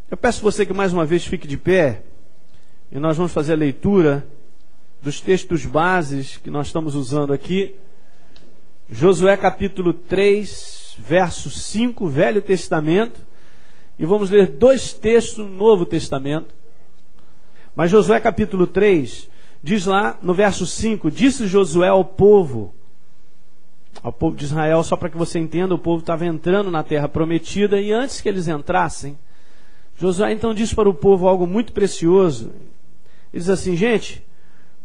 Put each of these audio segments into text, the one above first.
Eu peço a você que mais uma vez fique de pé e nós vamos fazer a leitura dos textos bases que nós estamos usando aqui. Josué capítulo 3, verso 5, Velho Testamento, e vamos ler dois textos no Novo Testamento. Mas Josué capítulo 3 diz lá no verso 5: disse Josué ao povo de Israel, só para que você entenda, o povo estava entrando na terra prometida, e antes que eles entrassem, Josué então disse para o povo algo muito precioso. Ele diz assim: gente,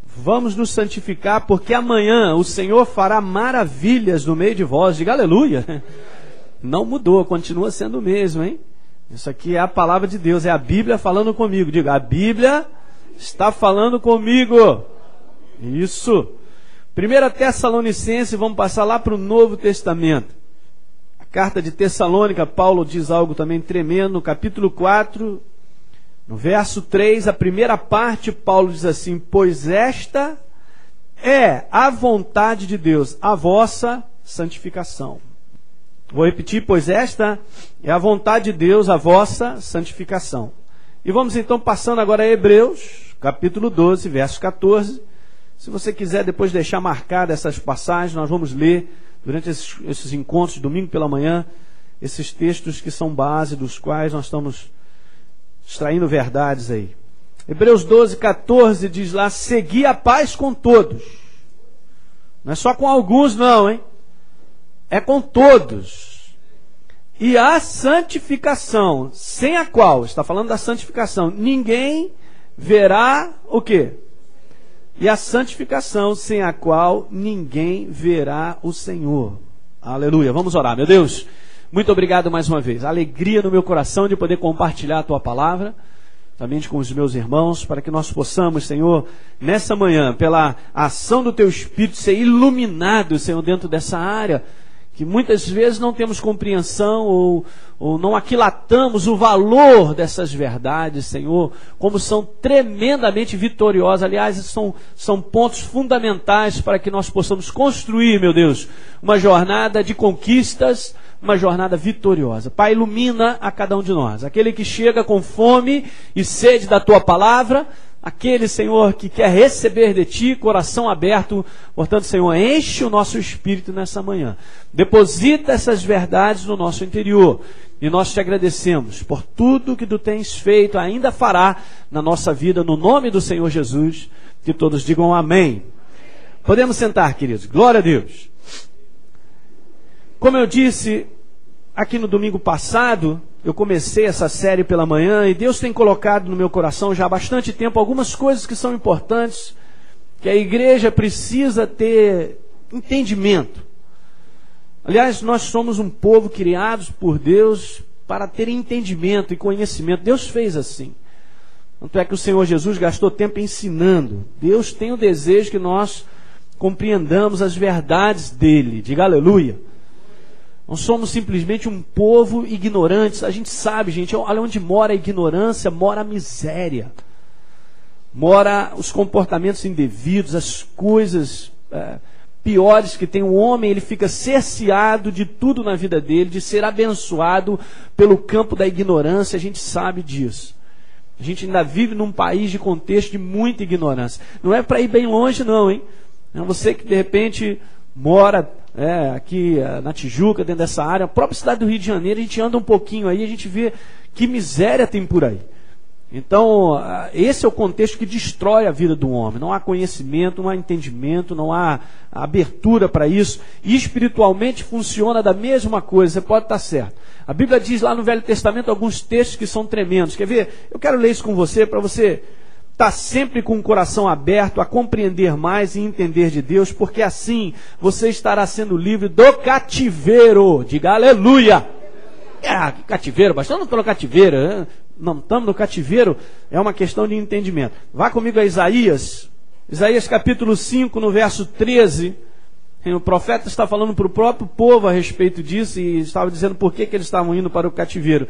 vamos nos santificar, porque amanhã o Senhor fará maravilhas no meio de vós. Diga aleluia. Não mudou, continua sendo o mesmo, hein? Isso aqui é a palavra de Deus, é a Bíblia falando comigo. Diga, a Bíblia está falando comigo. Isso. 1 Tessalonicenses, vamos passar lá para o Novo Testamento. A carta de Tessalônica, Paulo diz algo também tremendo, no capítulo 4, no verso 3, a primeira parte, Paulo diz assim: pois esta é a vontade de Deus, a vossa santificação. Vou repetir: pois esta é a vontade de Deus, a vossa santificação. E vamos então passando agora a Hebreus, capítulo 12, verso 14. Se você quiser depois deixar marcada essas passagens, nós vamos ler durante esses encontros, domingo pela manhã, esses textos que são base dos quais nós estamos extraindo verdades aí. Hebreus 12, 14 diz lá: segui a paz com todos. Não é só com alguns não, hein? É com todos. E a santificação, sem a qual, está falando da santificação, ninguém verá o quê? E a santificação, sem a qual ninguém verá o Senhor. Aleluia. Vamos orar. Meu Deus, muito obrigado mais uma vez. Alegria no meu coração de poder compartilhar a Tua palavra, também com os meus irmãos, para que nós possamos, Senhor, nessa manhã, pela ação do Teu Espírito, ser iluminado, Senhor, dentro dessa área, que muitas vezes não temos compreensão ou não aquilatamos o valor dessas verdades, Senhor, como são tremendamente vitoriosas. Aliás, são pontos fundamentais para que nós possamos construir, meu Deus, uma jornada de conquistas, uma jornada vitoriosa. Pai, ilumina a cada um de nós. Aquele que chega com fome e sede da Tua palavra, aquele, Senhor, que quer receber de Ti, coração aberto. Portanto, Senhor, enche o nosso espírito nessa manhã. Deposita essas verdades no nosso interior. E nós Te agradecemos por tudo que Tu tens feito, ainda fará na nossa vida, no nome do Senhor Jesus. Que todos digam amém. Podemos sentar, queridos. Glória a Deus. Como eu disse aqui no domingo passado, eu comecei essa série pela manhã e Deus tem colocado no meu coração já há bastante tempo algumas coisas que são importantes, que a igreja precisa ter entendimento. Aliás, nós somos um povo criados por Deus para ter entendimento e conhecimento. Deus fez assim. Tanto é que o Senhor Jesus gastou tempo ensinando. Deus tem o desejo que nós compreendamos as verdades dele. Diga aleluia. Não somos simplesmente um povo ignorante. A gente sabe, gente, olha onde mora a ignorância, mora a miséria. Mora os comportamentos indevidos, as coisas piores que tem. O homem, ele fica cerceado de tudo na vida dele, de ser abençoado pelo campo da ignorância. A gente sabe disso. A gente ainda vive num país de contexto de muita ignorância. Não é para ir bem longe não, hein? É você que de repente mora aqui na Tijuca, dentro dessa área, a própria cidade do Rio de Janeiro, a gente anda um pouquinho aí, a gente vê que miséria tem por aí. Então, esse é o contexto que destrói a vida do homem. Não há conhecimento, não há entendimento, não há abertura para isso. E espiritualmente funciona da mesma coisa, você pode estar certo. A Bíblia diz lá no Velho Testamento alguns textos que são tremendos. Quer ver? Eu quero ler isso com você, para você estar sempre com o coração aberto a compreender mais e entender de Deus, porque assim você estará sendo livre do cativeiro. Diga aleluia! Que cativeiro, mas estamos no cativeiro, né? Não estamos no cativeiro, é uma questão de entendimento. Vá comigo a Isaías capítulo 5, no verso 13. O profeta está falando para o próprio povo a respeito disso e estava dizendo por que eles estavam indo para o cativeiro.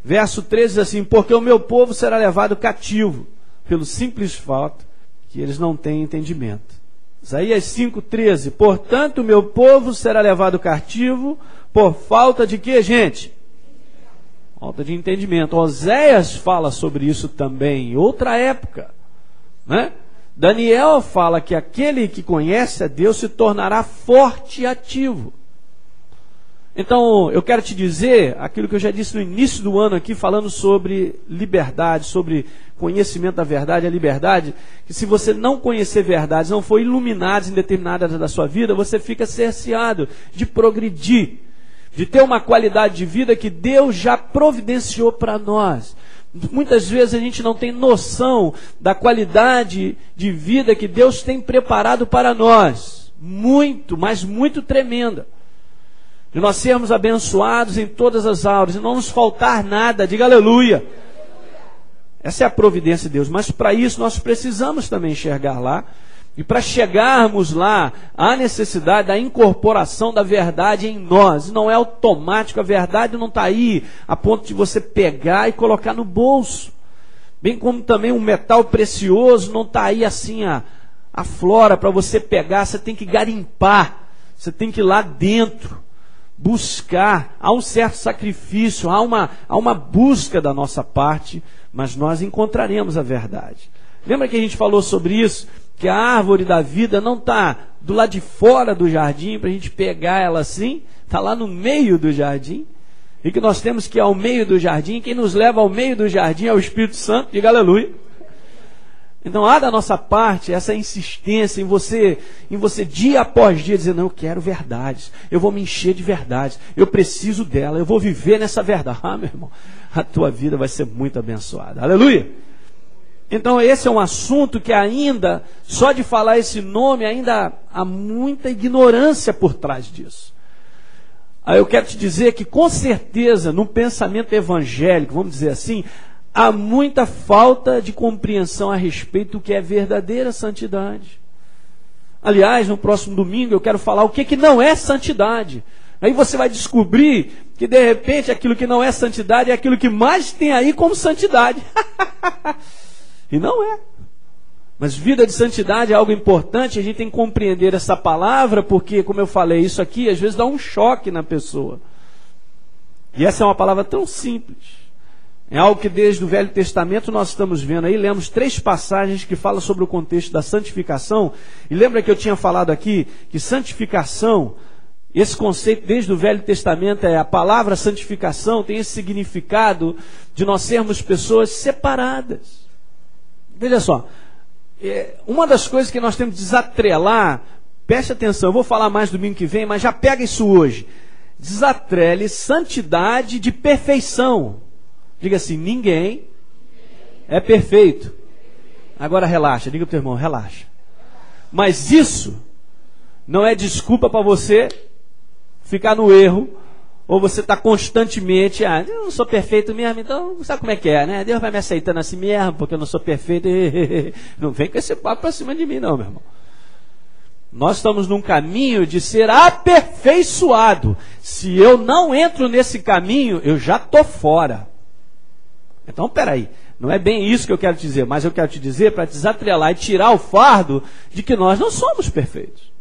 Verso 13 diz assim: porque o meu povo será levado cativo pelo simples fato que eles não têm entendimento. Isaías 5,13. Portanto, o meu povo será levado cativo por falta de quê, gente? Falta de entendimento. Oséias fala sobre isso também, em outra época, né? Daniel fala que aquele que conhece a Deus se tornará forte e ativo. Então, eu quero te dizer aquilo que eu já disse no início do ano aqui, falando sobre liberdade, sobre conhecimento da verdade, a liberdade, que se você não conhecer verdades, não for iluminado em determinada área da sua vida, você fica cerceado de progredir, de ter uma qualidade de vida que Deus já providenciou para nós. Muitas vezes a gente não tem noção da qualidade de vida que Deus tem preparado para nós. Muito, mas muito tremenda. De nós sermos abençoados em todas as áreas e não nos faltar nada. Diga aleluia. Essa é a providência de Deus. Mas para isso nós precisamos também enxergar lá. E para chegarmos lá, há necessidade da incorporação da verdade em nós. Não é automático, a verdade não está aí a ponto de você pegar e colocar no bolso. Bem como também um metal precioso não está aí assim a flora para você pegar. Você tem que garimpar, você tem que ir lá dentro, buscar. Há um certo sacrifício, há uma busca da nossa parte, mas nós encontraremos a verdade. Lembra que a gente falou sobre isso? Que a árvore da vida não está do lado de fora do jardim para a gente pegar ela assim, está lá no meio do jardim, e que nós temos que ir ao meio do jardim. Quem nos leva ao meio do jardim é o Espírito Santo, diga aleluia. Então há da nossa parte essa insistência em você dia após dia dizer, não, eu quero verdades, eu vou me encher de verdades, eu preciso dela, eu vou viver nessa verdade. Ah, meu irmão, a tua vida vai ser muito abençoada, aleluia. Então esse é um assunto que ainda, só de falar esse nome, ainda há muita ignorância por trás disso. Aí eu quero te dizer que com certeza, no pensamento evangélico, vamos dizer assim, há muita falta de compreensão a respeito do que é verdadeira santidade. Aliás, no próximo domingo eu quero falar o que não é santidade. Aí você vai descobrir que de repente aquilo que não é santidade é aquilo que mais tem aí como santidade. E não é. Mas vida de santidade é algo importante, a gente tem que compreender essa palavra, porque, como eu falei, isso aqui às vezes dá um choque na pessoa. E essa é uma palavra tão simples. É algo que desde o Velho Testamento nós estamos vendo aí, lemos 3 passagens que falam sobre o contexto da santificação. E lembra que eu tinha falado aqui que santificação, esse conceito desde o Velho Testamento, a palavra santificação tem esse significado de nós sermos pessoas separadas. Veja só, uma das coisas que nós temos que desatrelar, preste atenção, eu vou falar mais domingo que vem, mas já pega isso hoje. Desatrele santidade de perfeição. Diga assim, ninguém é perfeito. Agora relaxa, diga para o teu irmão, relaxa. Mas isso não é desculpa para você ficar no erro, ou você está constantemente, eu não sou perfeito mesmo, então sabe como é que é, né? Deus vai me aceitando assim mesmo, porque eu não sou perfeito. Não vem com esse papo para cima de mim não, meu irmão. Nós estamos num caminho de ser aperfeiçoado. Se eu não entro nesse caminho, eu já estou fora. Então, peraí, não é bem isso que eu quero te dizer, mas eu quero te dizer para desatrelar e tirar o fardo de que nós não somos perfeitos.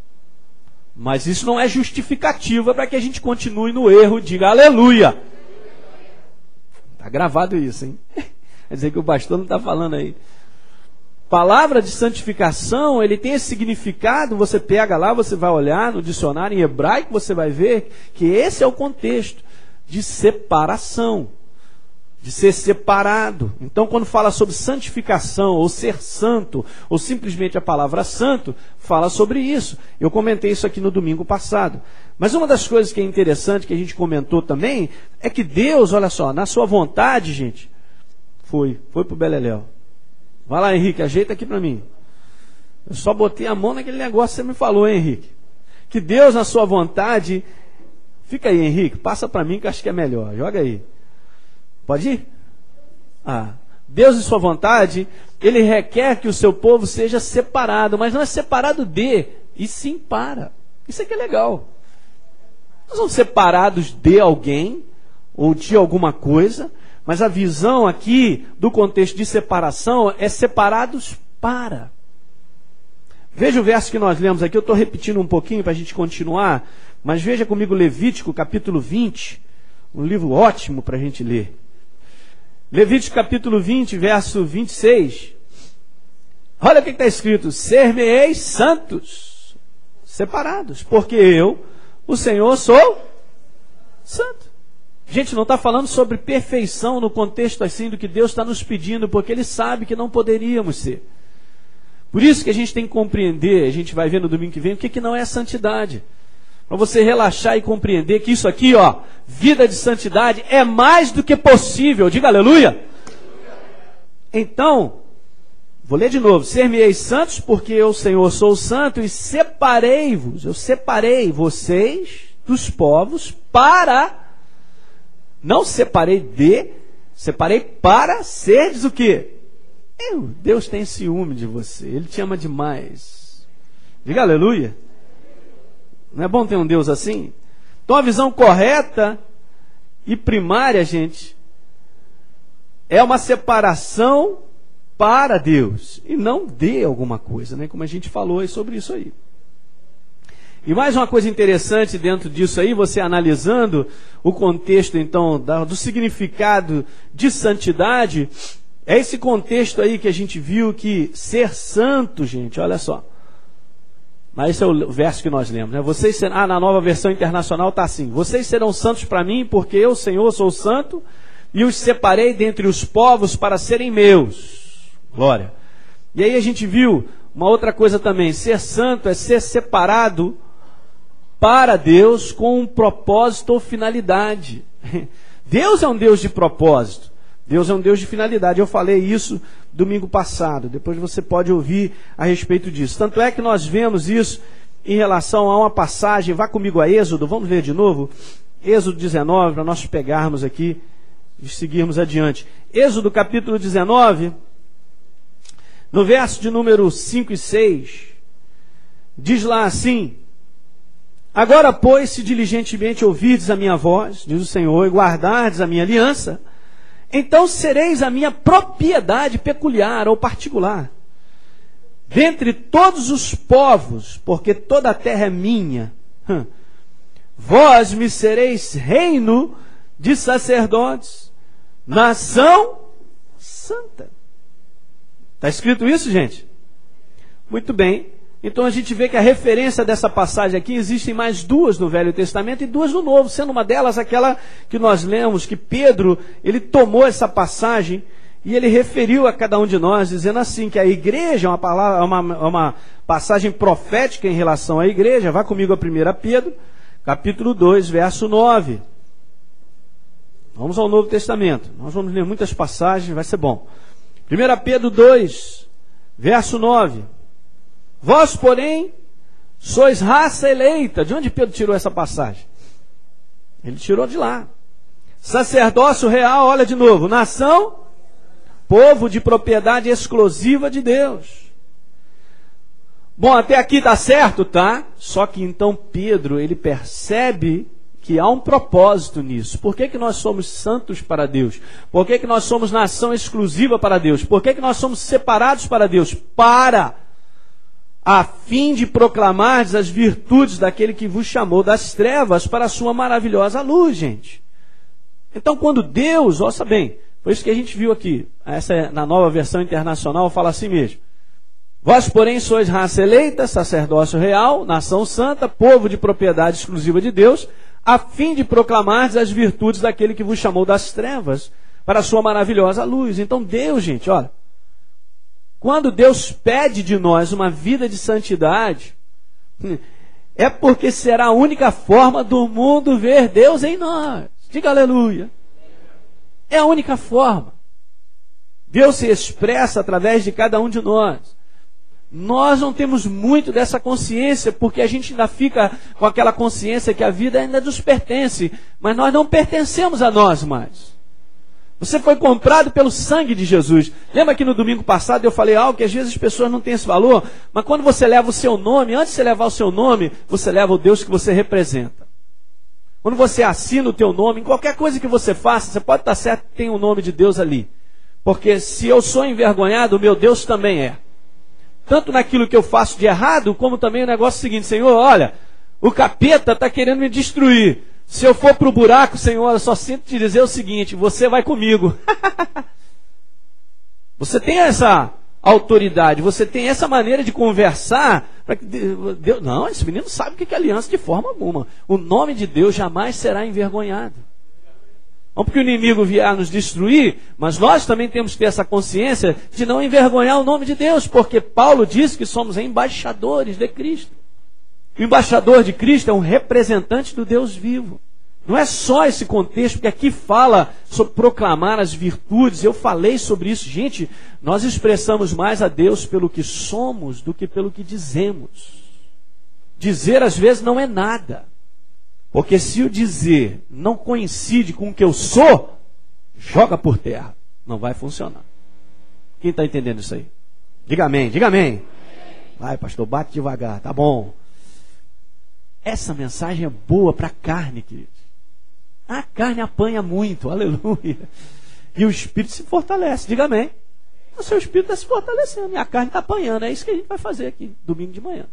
Mas isso não é justificativa para que a gente continue no erro. Diga aleluia. Está gravado isso, hein? Quer dizer que o pastor não está falando aí. Palavra de santificação, ele tem esse significado. Você pega lá, você vai olhar no dicionário em hebraico, você vai ver que esse é o contexto de separação, de ser separado. Então, quando fala sobre santificação, ou ser santo, ou simplesmente a palavra santo, fala sobre isso. Eu comentei isso aqui no domingo passado. Mas uma das coisas que é interessante, que a gente comentou também, é que Deus, olha só, na sua vontade, gente, foi pro Beleléu. Vai lá, Henrique, ajeita aqui para mim. Eu só botei a mão naquele negócio que você me falou, hein, Henrique? Que Deus, na sua vontade, fica aí, Henrique, passa para mim que eu acho que é melhor, joga aí. Pode ir? Deus, em sua vontade, Ele requer que o seu povo seja separado, mas não é separado de, e sim para. Isso é que é legal. Nós somos separados de alguém, ou de alguma coisa, mas a visão aqui, do contexto de separação, é separados para. Veja o verso que nós lemos aqui, eu estou repetindo um pouquinho para a gente continuar, mas veja comigo Levítico, capítulo 20, um livro ótimo para a gente ler. Levítico capítulo 20, verso 26. Olha o que está escrito: ser-me-eis santos, separados, porque eu, o Senhor, sou santo. Gente, não está falando sobre perfeição no contexto assim do que Deus está nos pedindo, porque Ele sabe que não poderíamos ser. Por isso que a gente tem que compreender, a gente vai ver no domingo que vem, o que não é santidade. Para você relaxar e compreender que isso aqui, ó, vida de santidade, é mais do que possível. Diga aleluia. Então, vou ler de novo: ser-me-eis santos, porque eu, Senhor, sou santo, e separei-vos, eu separei vocês dos povos para... Não separei para seres o quê? Deus tem ciúme de você, Ele te ama demais. Diga aleluia. Não é bom ter um Deus assim? Então a visão correta e primária, gente, é uma separação para Deus e não de alguma coisa, né? Como a gente falou sobre isso aí. E mais uma coisa interessante dentro disso aí, você analisando o contexto então do significado de santidade, é esse contexto aí que a gente viu que ser santo, gente, olha só. Mas esse é o verso que nós lemos, né? Vocês serão, na Nova Versão Internacional está assim: vocês serão santos para mim, porque eu, Senhor, sou santo, e os separei dentre os povos para serem meus. Glória. E aí a gente viu uma outra coisa também: ser santo é ser separado para Deus com um propósito ou finalidade. Deus é um Deus de propósito, Deus é um Deus de finalidade. Eu falei isso domingo passado, depois você pode ouvir a respeito disso. Tanto é que nós vemos isso em relação a uma passagem. Vá comigo a Êxodo, vamos ler de novo Êxodo 19, para nós pegarmos aqui e seguirmos adiante. Êxodo capítulo 19, no verso de número 5 e 6, diz lá assim: agora, pois, se diligentemente ouvirdes a minha voz, diz o Senhor, e guardardes a minha aliança, então sereis a minha propriedade peculiar ou particular, dentre todos os povos, porque toda a terra é minha. Vós me sereis reino de sacerdotes, nação santa. Está escrito isso, gente? Muito bem. Então a gente vê que a referência dessa passagem aqui, existem mais duas no Velho Testamento e duas no Novo, sendo uma delas aquela que nós lemos, que Pedro, ele tomou essa passagem e ele referiu a cada um de nós, dizendo assim, que a igreja é uma passagem profética em relação à igreja. Vá comigo a 1 Pedro, capítulo 2, verso 9. Vamos ao Novo Testamento. Nós vamos ler muitas passagens, vai ser bom. 1 Pedro 2, verso 9. Vós, porém, sois raça eleita. De onde Pedro tirou essa passagem? Ele tirou de lá. Sacerdócio real, olha de novo. Nação, povo de propriedade exclusiva de Deus. Bom, até aqui está certo, tá? Só que então Pedro, ele percebe que há um propósito nisso. Por que nós somos santos para Deus? Por que nós somos nação exclusiva para Deus? Por que nós somos separados para Deus? A fim de proclamar as virtudes daquele que vos chamou das trevas para a sua maravilhosa luz, gente. Então, quando Deus, ouça bem, foi isso que a gente viu aqui, essa na Nova Versão Internacional fala assim mesmo: vós, porém, sois raça eleita, sacerdócio real, nação santa, povo de propriedade exclusiva de Deus, a fim de proclamar as virtudes daquele que vos chamou das trevas para a sua maravilhosa luz. Então, Deus, gente, olha, quando Deus pede de nós uma vida de santidade, é porque será a única forma do mundo ver Deus em nós. Diga aleluia. É a única forma. Deus se expressa através de cada um de nós. Nós não temos muito dessa consciência, porque a gente ainda fica com aquela consciência que a vida ainda nos pertence, mas nós não pertencemos a nós mais. Você foi comprado pelo sangue de Jesus. Lembra que no domingo passado eu falei algo que às vezes as pessoas não têm esse valor, mas quando você leva o seu nome, antes de você levar o seu nome, você leva o Deus que você representa. Quando você assina o teu nome, em qualquer coisa que você faça, você pode estar certo que tem o nome de Deus ali. Porque se eu sou envergonhado, o meu Deus também é. Tanto naquilo que eu faço de errado, como também o negócio seguinte: Senhor, olha, o capeta está querendo me destruir. Se eu for para o buraco, Senhor, eu só sinto te dizer o seguinte: você vai comigo. Você tem essa autoridade, você tem essa maneira de conversar. Para que Deus, não, esse menino sabe o que é aliança de forma alguma. O nome de Deus jamais será envergonhado. Não porque o inimigo vier nos destruir, mas nós também temos que ter essa consciência de não envergonhar o nome de Deus, porque Paulo diz que somos embaixadores de Cristo. O embaixador de Cristo é um representante do Deus vivo. Não é só esse contexto, porque aqui fala sobre proclamar as virtudes. Eu falei sobre isso. Gente, nós expressamos mais a Deus pelo que somos do que pelo que dizemos. Dizer às vezes não é nada. Porque se o dizer não coincide com o que eu sou, joga por terra. Não vai funcionar. Quem está entendendo isso aí? Diga amém, diga amém. Vai, pastor, bate devagar, tá bom. Essa mensagem é boa para a carne, queridos. A carne apanha muito, aleluia. E o espírito se fortalece, diga amém. O seu espírito está se fortalecendo e a carne está apanhando. É isso que a gente vai fazer aqui, domingo de manhã.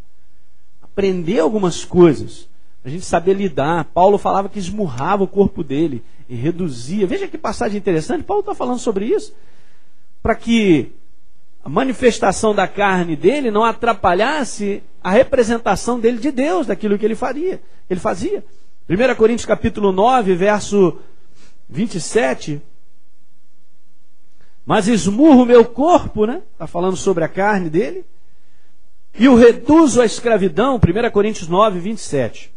Aprender algumas coisas, a gente saber lidar. Paulo falava que esmurrava o corpo dele e reduzia. Veja que passagem interessante, Paulo está falando sobre isso. Para que a manifestação da carne dele não atrapalhasse a representação dele de Deus, daquilo que ele fazia. 1 Coríntios capítulo 9, verso 27. Mas esmurro o meu corpo, né? Está falando sobre a carne dele. E o reduzo à escravidão, 1 Coríntios 9, 27.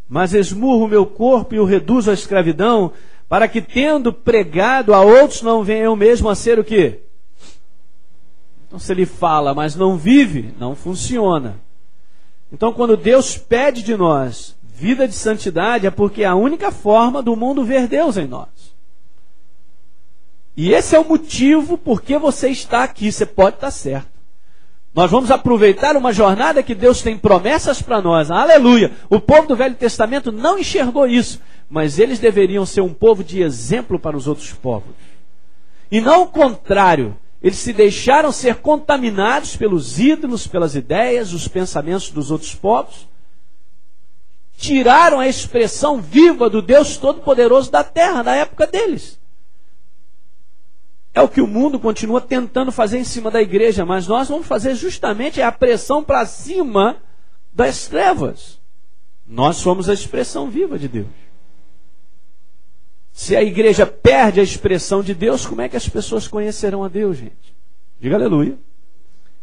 Mas esmurro o meu corpo e o reduzo à escravidão, para que, tendo pregado a outros, não venha eu mesmo a ser o quê? Então, se ele fala, mas não vive, não funciona. Então, quando Deus pede de nós vida de santidade, é porque é a única forma do mundo ver Deus em nós. E esse é o motivo por que você está aqui. Você pode estar certo. Nós vamos aproveitar uma jornada que Deus tem promessas para nós. Aleluia! O povo do Velho Testamento não enxergou isso, mas eles deveriam ser um povo de exemplo para os outros povos. E não o contrário. Eles se deixaram ser contaminados pelos ídolos, pelas ideias, os pensamentos dos outros povos. Tiraram a expressão viva do Deus Todo-Poderoso da terra, na época deles. É o que o mundo continua tentando fazer em cima da igreja, mas nós vamos fazer justamente a pressão para cima das trevas. Nós somos a expressão viva de Deus. Se a igreja perde a expressão de Deus, como é que as pessoas conhecerão a Deus, gente? Diga aleluia.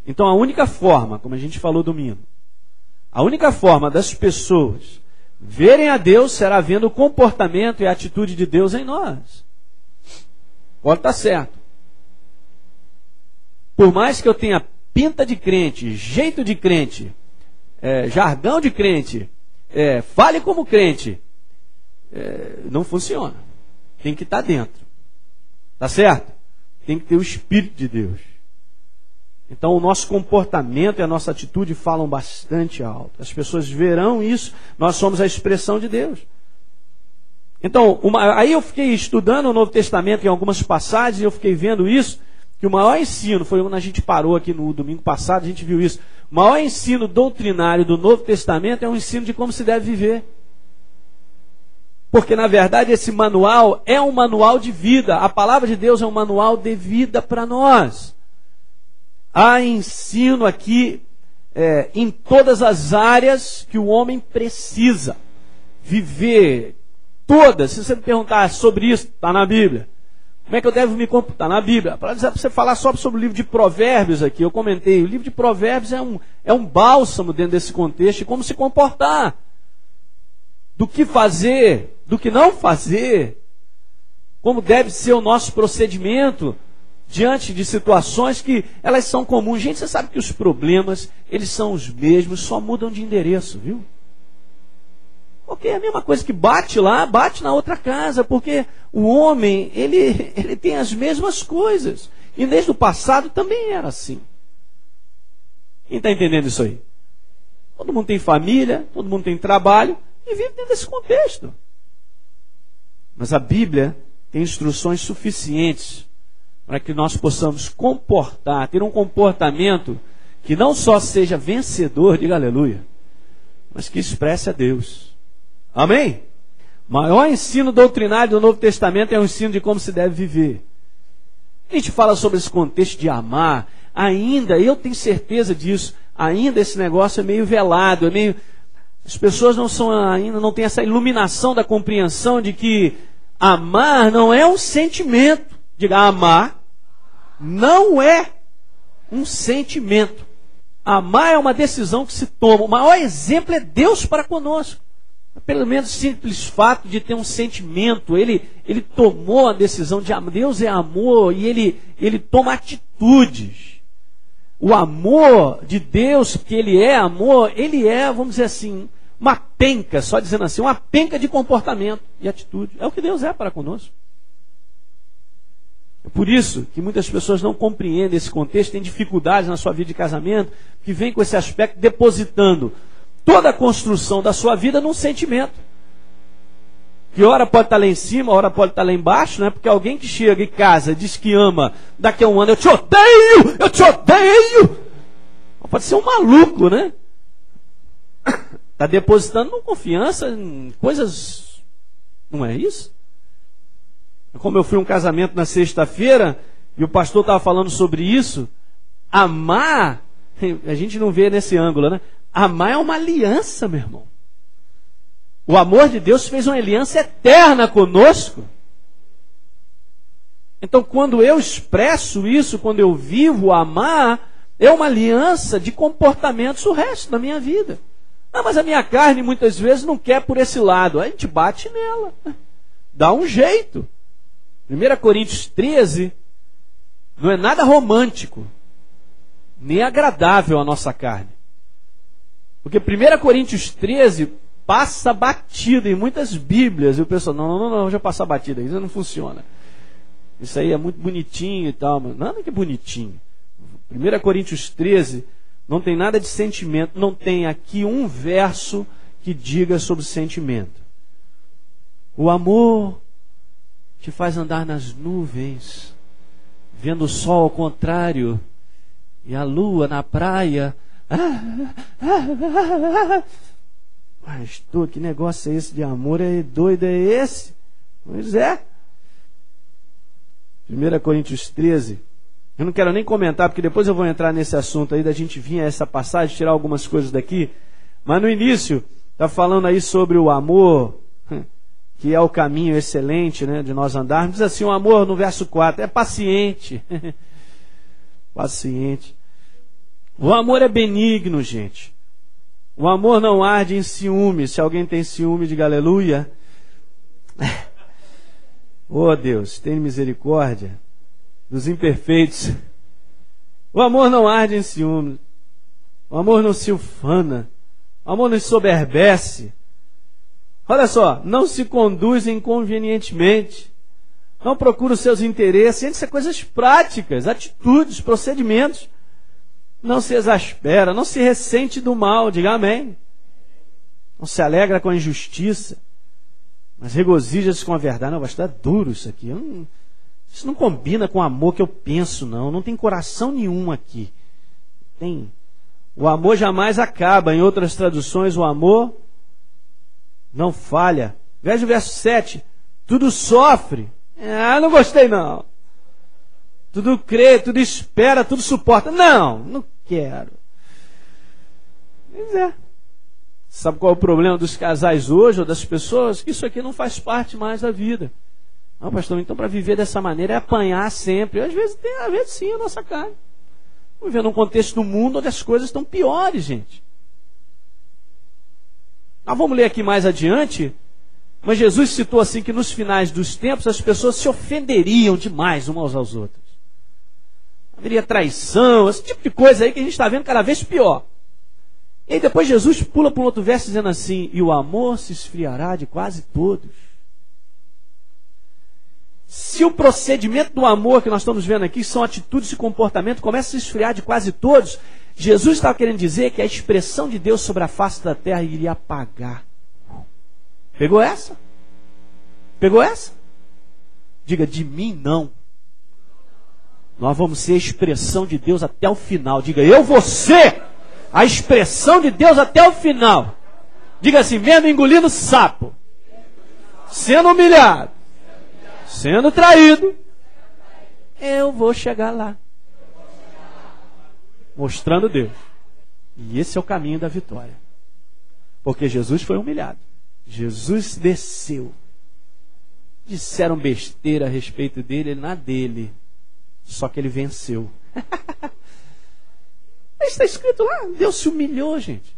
Então a única forma, como a gente falou domingo, a única forma das pessoas verem a Deus será vendo o comportamento e a atitude de Deus em nós. Pode estar certo. Por mais que eu tenha pinta de crente, jeito de crente, jargão de crente, fale como crente, não funciona. Tem que estar dentro. Tá certo? Tem que ter o Espírito de Deus. Então o nosso comportamento e a nossa atitude falam bastante alto. As pessoas verão isso. Nós somos a expressão de Deus. Então, aí eu fiquei estudando o Novo Testamento em algumas passagens e eu fiquei vendo isso, que o maior ensino, foi quando a gente parou aqui no domingo passado, a gente viu isso. O maior ensino doutrinário do Novo Testamento é um ensino de como se deve viver. Porque, na verdade, esse manual é um manual de vida. A palavra de Deus é um manual de vida para nós. Há ensino aqui em todas as áreas que o homem precisa viver. Todas. Se você me perguntar sobre isso, está na Bíblia. Como é que eu devo me comportar? Está na Bíblia. Para você falar só sobre o livro de Provérbios aqui, eu comentei. O livro de Provérbios é um bálsamo dentro desse contexto de como se comportar. Do que fazer, do que não fazer. Como deve ser o nosso procedimento diante de situações que elas são comuns. Gente, você sabe que os problemas, eles são os mesmos, só mudam de endereço, viu? Porque é a mesma coisa que bate lá, bate na outra casa, porque o homem, ele tem as mesmas coisas. E desde o passado também era assim. Quem está entendendo isso aí? Todo mundo tem família, todo mundo tem trabalho e vive dentro desse contexto. Mas a Bíblia tem instruções suficientes para que nós possamos ter um comportamento que não só seja vencedor, diga aleluia, mas que expresse a Deus. Amém? O maior ensino doutrinário do Novo Testamento é o ensino de como se deve viver. A gente fala sobre esse contexto de amar, ainda, eu tenho certeza disso, ainda esse negócio é meio velado, as pessoas ainda não têm essa iluminação da compreensão de que amar não é um sentimento. Diga, amar não é um sentimento. Amar é uma decisão que se toma. O maior exemplo é Deus para conosco. Pelo menos o simples fato de ter um sentimento, ele tomou a decisão de amar. Deus é amor e ele toma atitudes. O amor de Deus, que ele é amor, ele é, vamos dizer assim, uma penca, só dizendo assim, uma penca de comportamento e atitude. É o que Deus é para conosco. É por isso que muitas pessoas não compreendem esse contexto, têm dificuldades na sua vida de casamento, que vem com esse aspecto depositando toda a construção da sua vida num sentimento. Que hora pode estar lá em cima, hora pode estar lá embaixo, né? Porque alguém que chega em casa, diz que ama, daqui a um ano, eu te odeio, eu te odeio. Pode ser um maluco, né? Está depositando confiança em coisas, não é isso? Como eu fui a um casamento na sexta-feira, e o pastor estava falando sobre isso, amar, a gente não vê nesse ângulo, né? Amar é uma aliança, meu irmão. O amor de Deus fez uma aliança eterna conosco. Então, quando eu expresso isso, quando eu vivo amar, é uma aliança de comportamentos o resto da minha vida. Ah, mas a minha carne muitas vezes não quer por esse lado. A gente bate nela. Dá um jeito. 1 Coríntios 13 não é nada romântico, nem agradável à nossa carne. Porque 1 Coríntios 13 passa batida em muitas Bíblias. E o pessoal, não, já passar batida, isso não funciona. Isso aí é muito bonitinho e tal, mas nada que é bonitinho. 1 Coríntios 13 não tem nada de sentimento, não tem aqui um verso que diga sobre sentimento. O amor te faz andar nas nuvens, vendo o sol ao contrário, e a lua na praia. Pastor, que negócio é esse de amor? É doido, é esse? Pois é. 1 Coríntios 13. Eu não quero nem comentar, porque depois eu vou entrar nesse assunto aí, da gente vir a essa passagem, tirar algumas coisas daqui. Mas no início, está falando aí sobre o amor, que é o caminho excelente, né, de nós andarmos. Diz assim, o amor no verso 4, é paciente. Paciente. O amor é benigno, gente. O amor não arde em ciúme. Se alguém tem ciúme, diga aleluia. Oh Deus, tem misericórdia dos imperfeitos. O amor não arde em ciúme. O amor não se ufana. O amor não se soberbece. Olha só, não se conduz inconvenientemente. Não procura os seus interesses. Isso é coisas práticas, atitudes, procedimentos. Não se exaspera, não se ressente do mal, diga amém. Não se alegra com a injustiça, mas regozija-se com a verdade. Não, vai estar duro isso aqui. Isso não combina com o amor que eu penso, não. Não tem coração nenhum aqui. Tem. O amor jamais acaba. Em outras traduções, o amor não falha. Veja o verso 7. Tudo sofre. Não gostei não. Tudo crê, tudo espera, tudo suporta. Não quero. Pois é. Sabe qual é o problema dos casais hoje, ou das pessoas? Que isso aqui não faz parte mais da vida. Não, pastor, então para viver dessa maneira é apanhar sempre. Às vezes sim, a nossa carne. Vamos viver num contexto do mundo onde as coisas estão piores, gente. Nós vamos ler aqui mais adiante, mas Jesus citou assim que nos finais dos tempos as pessoas se ofenderiam demais umas aos outros. Haveria traição, esse tipo de coisa aí que a gente está vendo cada vez pior. E aí depois Jesus pula para um outro verso dizendo assim, e o amor se esfriará de quase todos. Se o procedimento do amor que nós estamos vendo aqui são atitudes e comportamento, começa a se esfriar de quase todos, Jesus estava querendo dizer que a expressão de Deus sobre a face da terra iria apagar. Pegou essa? Pegou essa? Diga, de mim não. Nós vamos ser a expressão de Deus até o final. Diga, eu vou ser a expressão de Deus até o final. Diga assim, mesmo engolindo sapo, sendo humilhado, sendo traído, eu vou chegar lá. Mostrando Deus. E esse é o caminho da vitória. Porque Jesus foi humilhado. Jesus desceu. Disseram besteira a respeito dele, ele na dele. Só que ele venceu. Está escrito lá, Deus se humilhou, gente.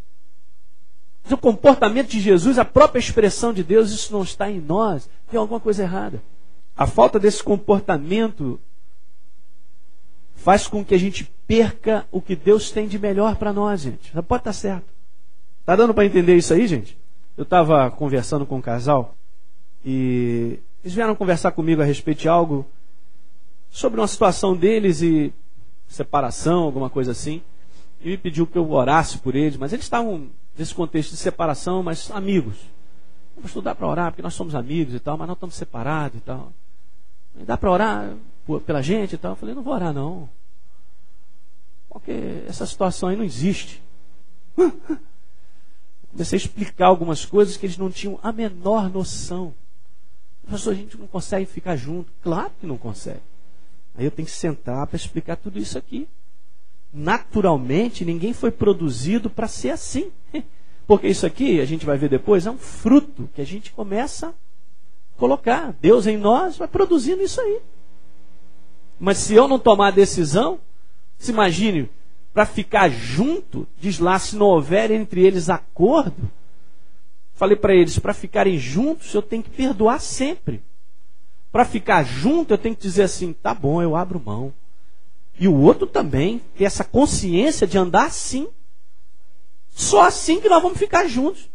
Mas o comportamento de Jesus, a própria expressão de Deus, isso não está em nós. Tem alguma coisa errada. A falta desse comportamento faz com que a gente perca o que Deus tem de melhor para nós, gente. Já pode estar certo. Está dando para entender isso aí, gente? Eu estava conversando com um casal e eles vieram conversar comigo a respeito de algo sobre uma situação deles e separação, alguma coisa assim. E me pediu que eu orasse por eles, mas eles estavam nesse contexto de separação, mas amigos. Vamos estudar para orar, porque nós somos amigos e tal, mas nós estamos separados e tal. E dá para orar pela gente e tal? Eu falei, não vou orar não. Porque essa situação aí não existe. Comecei a explicar algumas coisas que eles não tinham a menor noção. Pastor, a gente não consegue ficar junto. Claro que não consegue. Aí eu tenho que sentar para explicar tudo isso aqui. Naturalmente, ninguém foi produzido para ser assim. Porque isso aqui, a gente vai ver depois, é um fruto que a gente começa a colocar. Deus em nós vai produzindo isso aí. Mas se eu não tomar a decisão, se imagine, para ficar junto, diz lá, se não houver entre eles acordo, falei para eles, para ficarem juntos, eu tenho que perdoar sempre. Para ficar junto, eu tenho que dizer assim, tá bom, eu abro mão. E o outro também, ter essa consciência de andar assim. Só assim que nós vamos ficar juntos.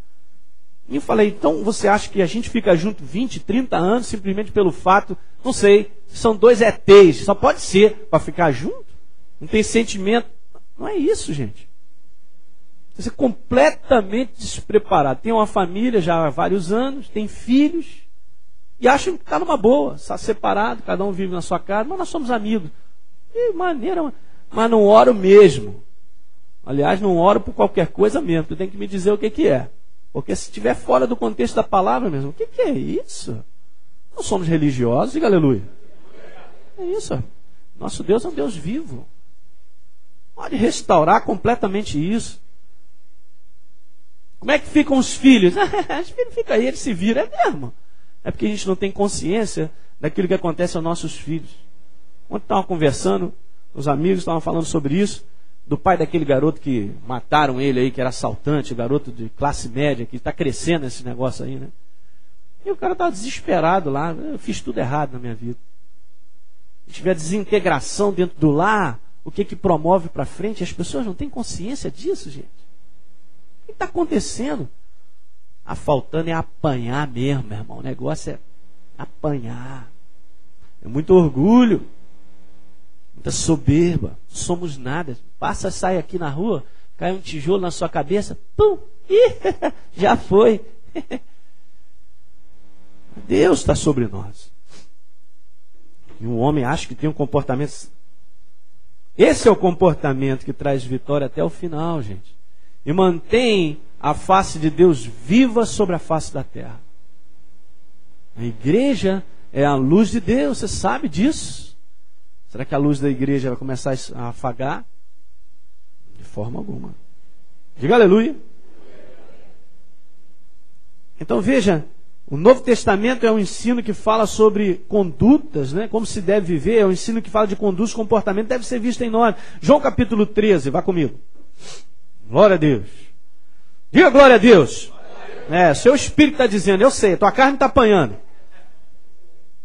E eu falei, então você acha que a gente fica junto 20, 30 anos, simplesmente pelo fato, não sei, são dois ETs, só pode ser para ficar junto? Não tem sentimento? Não é isso, gente. Você é completamente despreparado. Tem uma família já há vários anos, tem filhos, e acham que está numa boa, está separado, cada um vive na sua casa, mas nós somos amigos. De maneira, mas não oro mesmo. Aliás, não oro por qualquer coisa mesmo, tu tem que me dizer o que é. Porque se estiver fora do contexto da palavra mesmo, o que é isso? Não somos religiosos, diga aleluia. É isso. Nosso Deus é um Deus vivo. Pode restaurar completamente isso. Como é que ficam os filhos? Os filhos ficam aí, eles se viram, é mesmo. É porque a gente não tem consciência daquilo que acontece aos nossos filhos. Ontem estavam conversando, os amigos estavam falando sobre isso, do pai daquele garoto que mataram ele aí, que era assaltante, garoto de classe média, que está crescendo esse negócio aí, né? E o cara estava desesperado lá, eu fiz tudo errado na minha vida. Se tiver desintegração dentro do lar, o que promove para frente? As pessoas não têm consciência disso, gente. O que está acontecendo? A faltando é apanhar mesmo, meu irmão. O negócio é apanhar. É muito orgulho, muita soberba. Somos nada. Passa, sai aqui na rua, cai um tijolo na sua cabeça, pum, já foi. Deus está sobre nós. E um homem acha que tem um comportamento. Esse é o comportamento que traz vitória até o final, gente. E mantém a face de Deus viva sobre a face da terra. A igreja é a luz de Deus, você sabe disso? Será que a luz da igreja vai começar a afagar? De forma alguma. Diga aleluia. Então veja, o Novo Testamento é um ensino que fala sobre condutas, né? Como se deve viver, é um ensino que fala de condutas, comportamento, deve ser visto em nós. João capítulo 13, vá comigo. Glória a Deus. Diga glória a Deus. Seu espírito está dizendo, eu sei, tua carne está apanhando.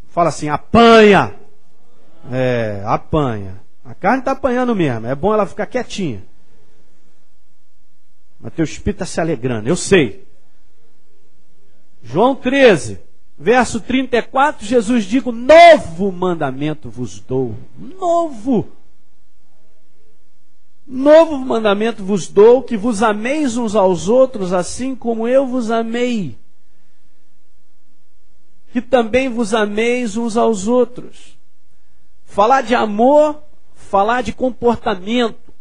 Fala assim, apanha. Apanha. A carne está apanhando mesmo, é bom ela ficar quietinha. Mas teu espírito está se alegrando, eu sei. João 13, verso 34, Jesus diz, novo mandamento vos dou. Novo mandamento vos dou, que vos ameis uns aos outros, assim como eu vos amei. Que também vos ameis uns aos outros. Falar de amor, falar de comportamento,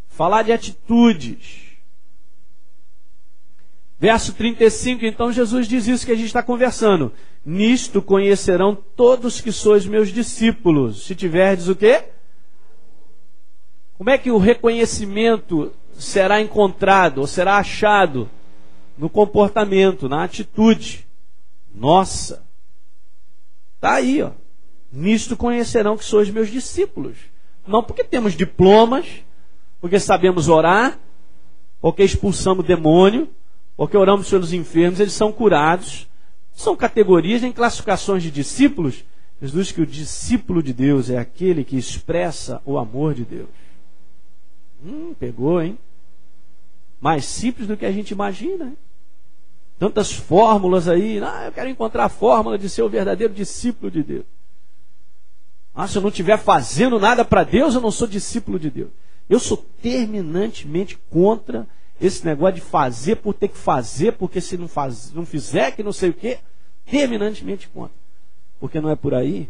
falar de atitudes. Verso 35, então Jesus diz isso que a gente está conversando. Nisto conhecerão todos que sois meus discípulos. Se tiverdes o quê? Como é que o reconhecimento será encontrado ou será achado? No comportamento, na atitude. Nossa! Está aí, ó. Nisto conhecerão que sois meus discípulos. Não porque temos diplomas, porque sabemos orar, porque expulsamos demônio, porque oramos pelos enfermos, eles são curados. São categorias nem classificações de discípulos. Jesus diz que o discípulo de Deus é aquele que expressa o amor de Deus. Pegou, hein? Mais simples do que a gente imagina, hein? Tantas fórmulas aí. Eu quero encontrar a fórmula de ser o verdadeiro discípulo de Deus. Se eu não estiver fazendo nada para Deus, eu não sou discípulo de Deus. Eu sou terminantemente contra esse negócio de fazer por ter que fazer, porque se não fizer, que não sei o quê. Terminantemente contra. Porque não é por aí.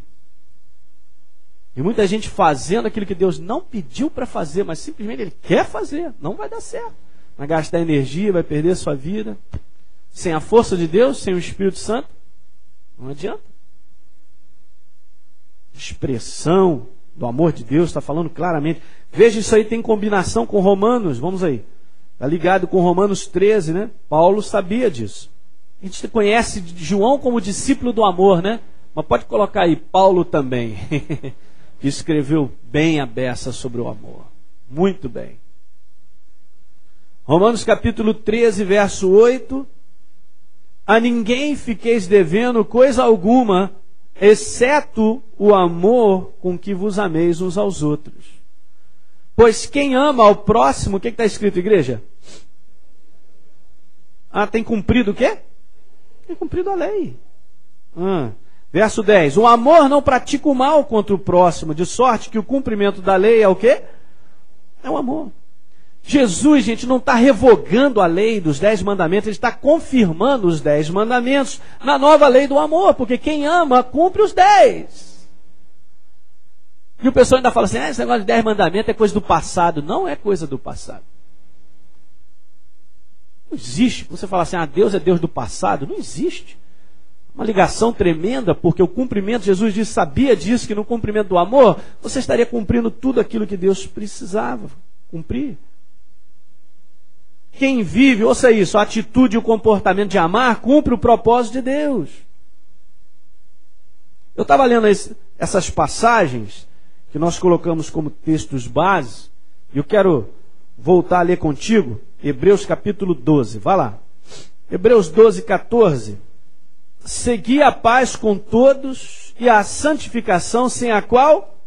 E muita gente fazendo aquilo que Deus não pediu para fazer, mas simplesmente Ele quer fazer. Não vai dar certo. Vai gastar energia, vai perder a sua vida. Sem a força de Deus, sem o Espírito Santo, não adianta. Expressão do amor de Deus, está falando claramente. Veja, isso aí tem combinação com Romanos, vamos aí. Está ligado com Romanos 13, né? Paulo sabia disso. A gente conhece João como discípulo do amor, né? Mas pode colocar aí, Paulo também, que escreveu bem a beça sobre o amor. Muito bem. Romanos capítulo 13, verso 8. A ninguém fiqueis devendo coisa alguma, exceto o amor com que vos ameis uns aos outros. Pois quem ama ao próximo, o que está escrito, igreja? Tem cumprido o quê? Tem cumprido a lei. Verso 10. O amor não pratica o mal contra o próximo, de sorte que o cumprimento da lei é o quê? É o amor. Jesus, gente, não está revogando a lei dos 10 mandamentos, Ele está confirmando os 10 mandamentos na nova lei do amor, porque quem ama, cumpre os 10. E o pessoal ainda fala assim, esse negócio de 10 mandamentos é coisa do passado. Não é coisa do passado. Não existe. Você fala assim, Deus é Deus do passado. Não existe. Uma ligação tremenda, porque o cumprimento, Jesus disse, sabia disso, que no cumprimento do amor, você estaria cumprindo tudo aquilo que Deus precisava cumprir. Quem vive, ouça isso, a atitude e o comportamento de amar, cumpre o propósito de Deus. Eu estava lendo essas passagens que nós colocamos como textos base, e eu quero voltar a ler contigo, Hebreus capítulo 12, vá lá. Hebreus 12, 14. Segui a paz com todos e a santificação, sem a qual...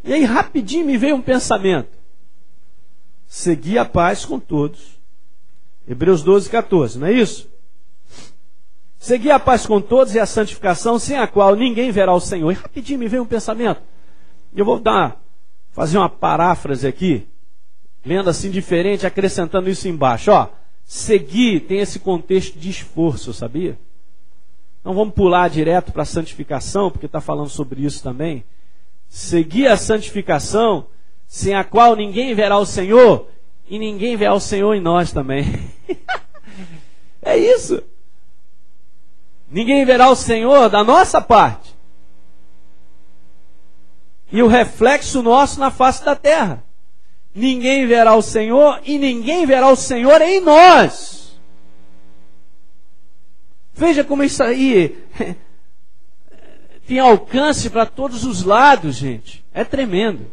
E aí rapidinho me veio um pensamento. Segui a paz com todos. Hebreus 12, 14, não é isso? Segui a paz com todos e a santificação, sem a qual ninguém verá o Senhor. E rapidinho me veio um pensamento. Eu vou fazer uma paráfrase aqui, lendo assim diferente, acrescentando isso embaixo. Seguir tem esse contexto de esforço, sabia? Não vamos pular direto para a santificação, porque está falando sobre isso também. Seguir a santificação, sem a qual ninguém verá o Senhor, e ninguém verá o Senhor em nós também. É isso. Ninguém verá o Senhor da nossa parte. E o reflexo nosso na face da terra. Ninguém verá o Senhor e ninguém verá o Senhor em nós. Veja como isso aí tem alcance para todos os lados, gente. É tremendo.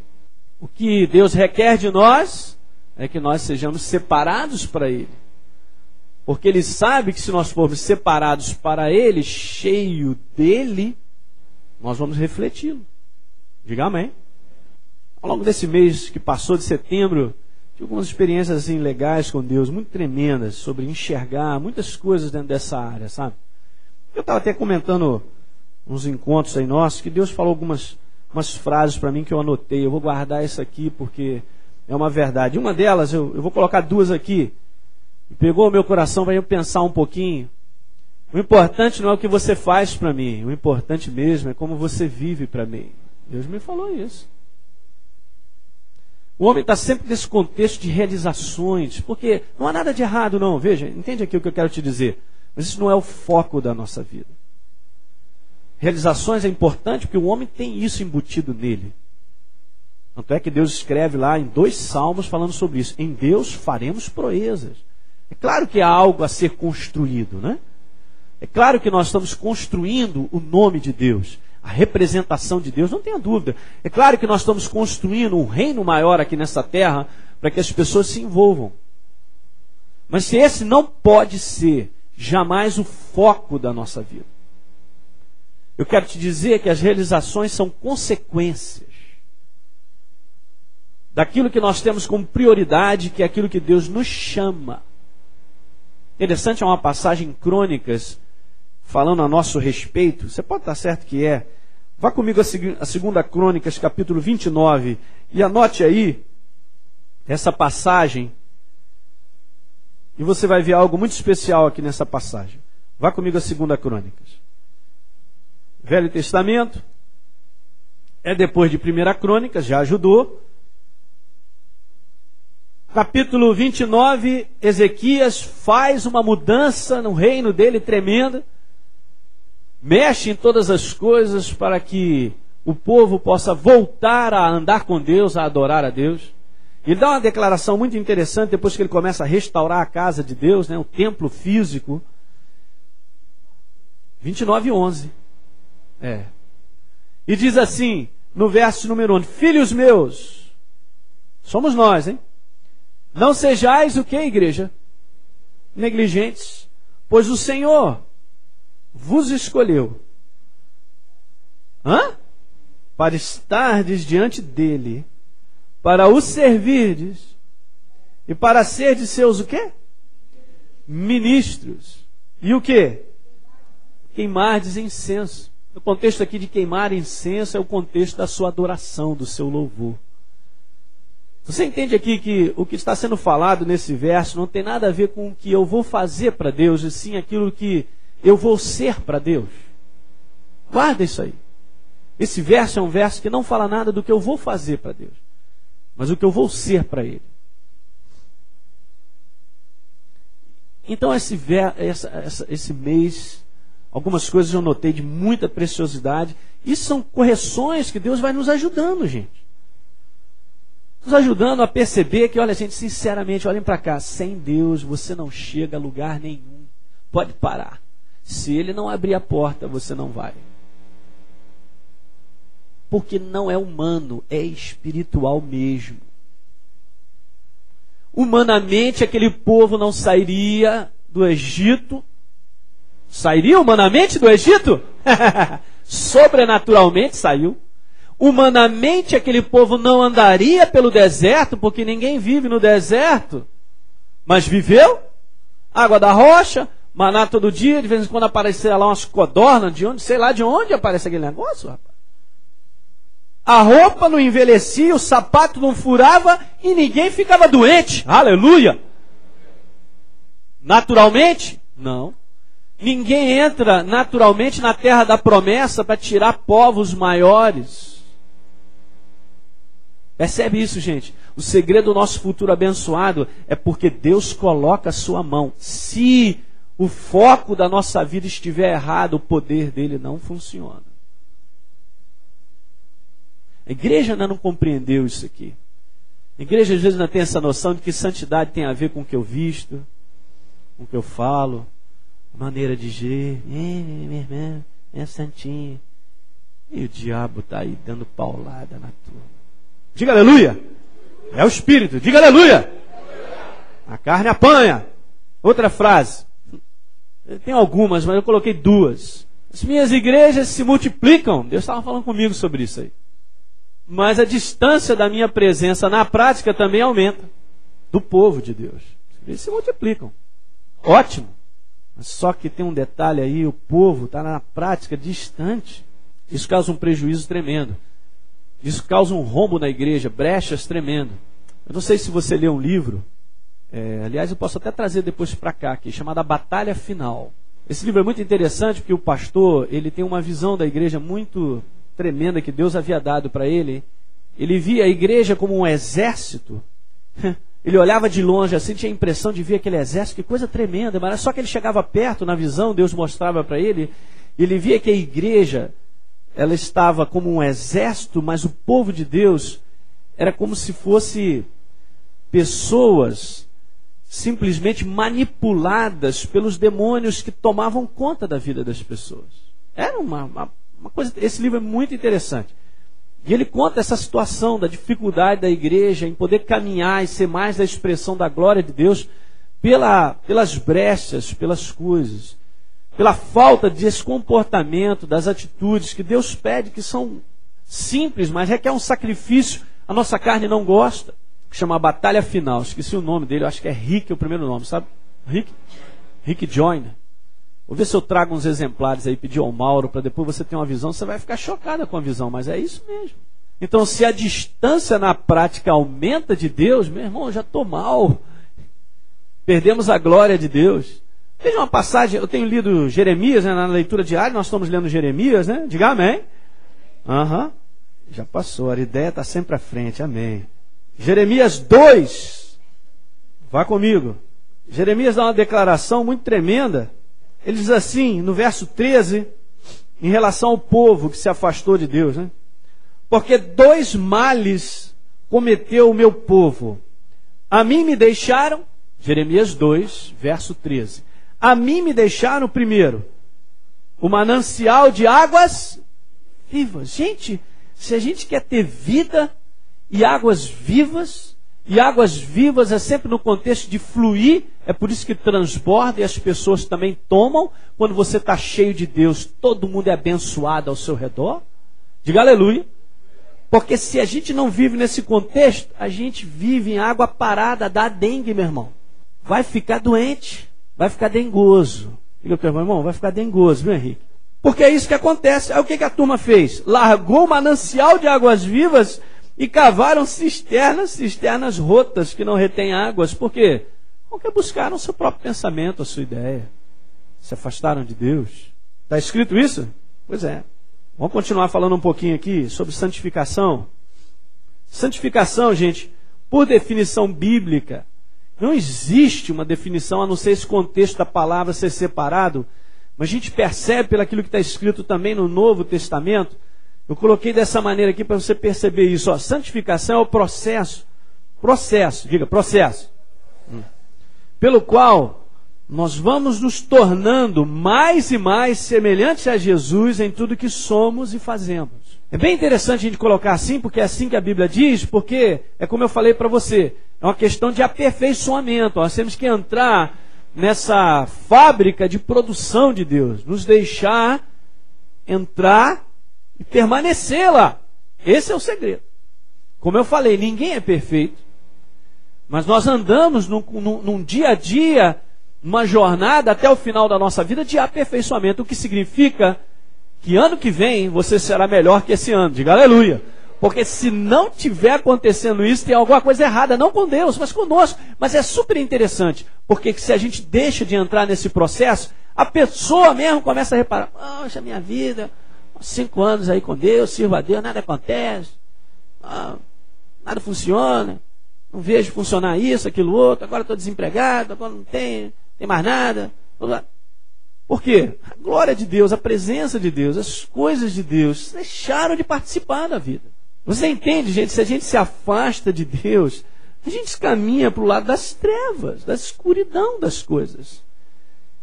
O que Deus requer de nós é que nós sejamos separados para Ele. Porque Ele sabe que se nós formos separados para Ele, cheio dEle, nós vamos refleti-lo. Diga amém. Ao longo desse mês que passou de setembro, tive algumas experiências assim legais com Deus, muito tremendas, sobre enxergar muitas coisas dentro dessa área, sabe? Eu estava até comentando uns encontros aí nossos, que Deus falou umas frases para mim que eu anotei. Eu vou guardar isso aqui porque é uma verdade. Uma delas, eu vou colocar duas aqui. Pegou o meu coração para eu pensar um pouquinho. O importante não é o que você faz para mim. O importante mesmo é como você vive para mim. Deus me falou isso. O homem está sempre nesse contexto de realizações, porque não há nada de errado não, veja, entende aqui o que eu quero te dizer, mas isso não é o foco da nossa vida. Realizações é importante porque o homem tem isso embutido nele. Tanto é que Deus escreve lá em 2 salmos falando sobre isso. Em Deus faremos proezas. É claro que há algo a ser construído, né? É claro que nós estamos construindo o nome de Deus, a representação de Deus, não tenha dúvida. É claro que nós estamos construindo um reino maior aqui nessa terra para que as pessoas se envolvam. Mas se esse não pode ser jamais o foco da nossa vida. Eu quero te dizer que as realizações são consequências daquilo que nós temos como prioridade, que é aquilo que Deus nos chama. Interessante, é uma passagem em Crônicas, falando a nosso respeito. Você pode estar certo que é. Vá comigo a 2 Crônicas, capítulo 29, e anote aí essa passagem, e você vai ver algo muito especial aqui nessa passagem. Vá comigo a 2 Crônicas. Velho Testamento, é depois de 1 Crônicas, já ajudou. Capítulo 29, Ezequias faz uma mudança no reino dele tremenda, mexe em todas as coisas para que o povo possa voltar a andar com Deus, a adorar a Deus. Ele dá uma declaração muito interessante depois que ele começa a restaurar a casa de Deus, né, o templo físico. 29:11. E diz assim, no verso número 1, filhos meus, somos nós, hein? Não sejais o que, igreja? Negligentes, pois o Senhor vos escolheu. Para estardes diante dele, para o servirdes e para serdes seus o quê? Ministros. E o quê? Queimardes incenso. O contexto aqui de queimar incenso é o contexto da sua adoração, do seu louvor. Você entende aqui que o que está sendo falado nesse verso não tem nada a ver com o que eu vou fazer para Deus, e sim aquilo que eu vou ser para Deus. Guarda isso aí. Esse verso é um verso que não fala nada do que eu vou fazer para Deus, mas o que eu vou ser para Ele. Então esse mês, algumas coisas eu notei de muita preciosidade. Isso são correções que Deus vai nos ajudando, gente. Nos ajudando a perceber que, olha, gente, sinceramente, olhem para cá, sem Deus você não chega a lugar nenhum. Pode parar. Se Ele não abrir a porta, você não vai. Porque não é humano, é espiritual mesmo. Humanamente, aquele povo não sairia do Egito. Sairia humanamente do Egito? Sobrenaturalmente saiu. Humanamente, aquele povo não andaria pelo deserto, porque ninguém vive no deserto. Mas viveu. Água da rocha, maná todo dia, de vez em quando aparecia lá umas codornas, de onde, sei lá de onde aparece aquele negócio, rapaz. A roupa não envelhecia, o sapato não furava e ninguém ficava doente. Aleluia! Naturalmente? Não. Ninguém entra naturalmente na terra da promessa para tirar povos maiores. Percebe isso, gente? O segredo do nosso futuro abençoado é porque Deus coloca a sua mão. Se o foco da nossa vida estiver errado, o poder dele não funciona. A igreja ainda não compreendeu isso aqui. A igreja às vezes ainda tem essa noção de que santidade tem a ver com o que eu visto, com o que eu falo, maneira de agir. Minha irmã é santinha. E o diabo está aí dando paulada na turma. Diga aleluia. É o Espírito. Diga aleluia. A carne apanha. Outra frase. Tem algumas, mas eu coloquei 2. As minhas igrejas se multiplicam. Deus estava falando comigo sobre isso aí. Mas a distância da minha presença na prática também aumenta. Do povo de Deus. Eles se multiplicam. Ótimo. Mas só que tem um detalhe aí. O povo está na prática distante. Isso causa um prejuízo tremendo. Isso causa um rombo na igreja, brechas tremendo. Eu não sei se você leu um livro, aliás eu posso até trazer depois para cá, aqui, chamado A Batalha Final. Esse livro é muito interessante porque o pastor, ele tem uma visão da igreja muito tremenda que Deus havia dado para ele. ele via a igreja como um exército. Ele olhava de longe assim, tinha a impressão de ver aquele exército, que coisa tremenda, mas só que ele chegava perto, na visão, Deus mostrava para ele, e ele via que a igreja, ela estava como um exército, mas o povo de Deus era como se fosse pessoas simplesmente manipuladas pelos demônios que tomavam conta da vida das pessoas. Era uma coisa, esse livro é muito interessante. E ele conta essa situação da dificuldade da igreja em poder caminhar e ser mais da expressão da glória de Deus pelas brechas, pelas coisas, pela falta desse comportamento, das atitudes que Deus pede, que são simples, mas requer um sacrifício. A nossa carne não gosta, que chama a Batalha Final. Esqueci o nome dele, eu acho que é Rick, é o primeiro nome, sabe? Rick Joyner. Vou ver se eu trago uns exemplares aí, pedir ao Mauro, para depois você ter uma visão. Você vai ficar chocada com a visão, mas é isso mesmo. Então, se a distância na prática aumenta de Deus, meu irmão, eu já estou mal. Perdemos a glória de Deus. Veja uma passagem, eu tenho lido Jeremias, né, na leitura diária, nós estamos lendo Jeremias, né? Diga amém. Já passou, a ideia está sempre à frente, amém. Jeremias 2, vá comigo. Jeremias dá uma declaração muito tremenda. Ele diz assim, no verso 13, em relação ao povo que se afastou de Deus, né? Porque 2 males cometeu o meu povo. A mim me deixaram, Jeremias 2, verso 13. A mim me deixaram, primeiro, o manancial de águas vivas. Gente, se a gente quer ter vida e águas vivas é sempre no contexto de fluir, é por isso que transborda e as pessoas também tomam. Quando você está cheio de Deus, todo mundo é abençoado ao seu redor. Diga aleluia. Porque se a gente não vive nesse contexto, a gente vive em água parada, dá dengue, meu irmão. Vai ficar doente, vai ficar dengoso. Diga para o meu irmão, vai ficar dengoso, viu, Henrique? Porque é isso que acontece. Aí o que a turma fez? Largou o manancial de águas vivas e cavaram cisternas rotas que não retêm águas. Por quê? Porque buscaram o seu próprio pensamento, a sua ideia. Se afastaram de Deus. Está escrito isso? Pois é. Vamos continuar falando um pouquinho aqui sobre santificação. Santificação, gente, por definição bíblica, não existe uma definição a não ser esse contexto da palavra ser separado. Mas a gente percebe pelo aquilo que está escrito também no Novo Testamento. Eu coloquei dessa maneira aqui para você perceber isso. Santificação é o processo, pelo qual nós vamos nos tornando mais e mais semelhantes a Jesus em tudo que somos e fazemos. É bem interessante a gente colocar assim, porque é assim que a Bíblia diz, porque é como eu falei para você, é uma questão de aperfeiçoamento. Nós temos que entrar nessa fábrica de produção de Deus, nos deixar entrar e permanecer lá. Esse é o segredo. Como eu falei, ninguém é perfeito, mas nós andamos num dia a dia, numa jornada até o final da nossa vida de aperfeiçoamento, o que significa que ano que vem você será melhor que esse ano. Diga aleluia. Porque se não tiver acontecendo isso, tem alguma coisa errada, não com Deus, mas conosco. Mas é super interessante, porque se a gente deixa de entrar nesse processo, a pessoa mesmo começa a reparar, poxa, minha vida, 5 anos aí com Deus, sirvo a Deus, nada acontece, nada funciona, não vejo funcionar isso, aquilo, outro, agora estou desempregado, agora não tem mais nada. Por quê? A glória de Deus, a presença de Deus, as coisas de Deus deixaram de participar da vida. Você entende, gente? Se a gente se afasta de Deus, a gente caminha para o lado das trevas, da escuridão das coisas.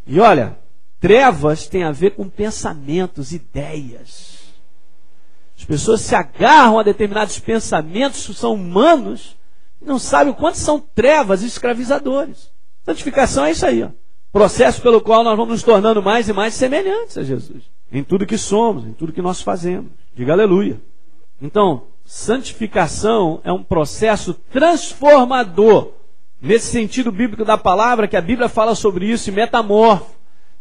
E olha, trevas tem a ver com pensamentos, ideias. As pessoas se agarram a determinados pensamentos que são humanos e não sabem o quanto são trevas escravizadores. Santificação é isso aí, ó. Processo pelo qual nós vamos nos tornando mais e mais semelhantes a Jesus. Em tudo que somos, em tudo que nós fazemos. Diga aleluia. Então, santificação é um processo transformador. Nesse sentido bíblico da palavra, que a Bíblia fala sobre isso, e metamorfo.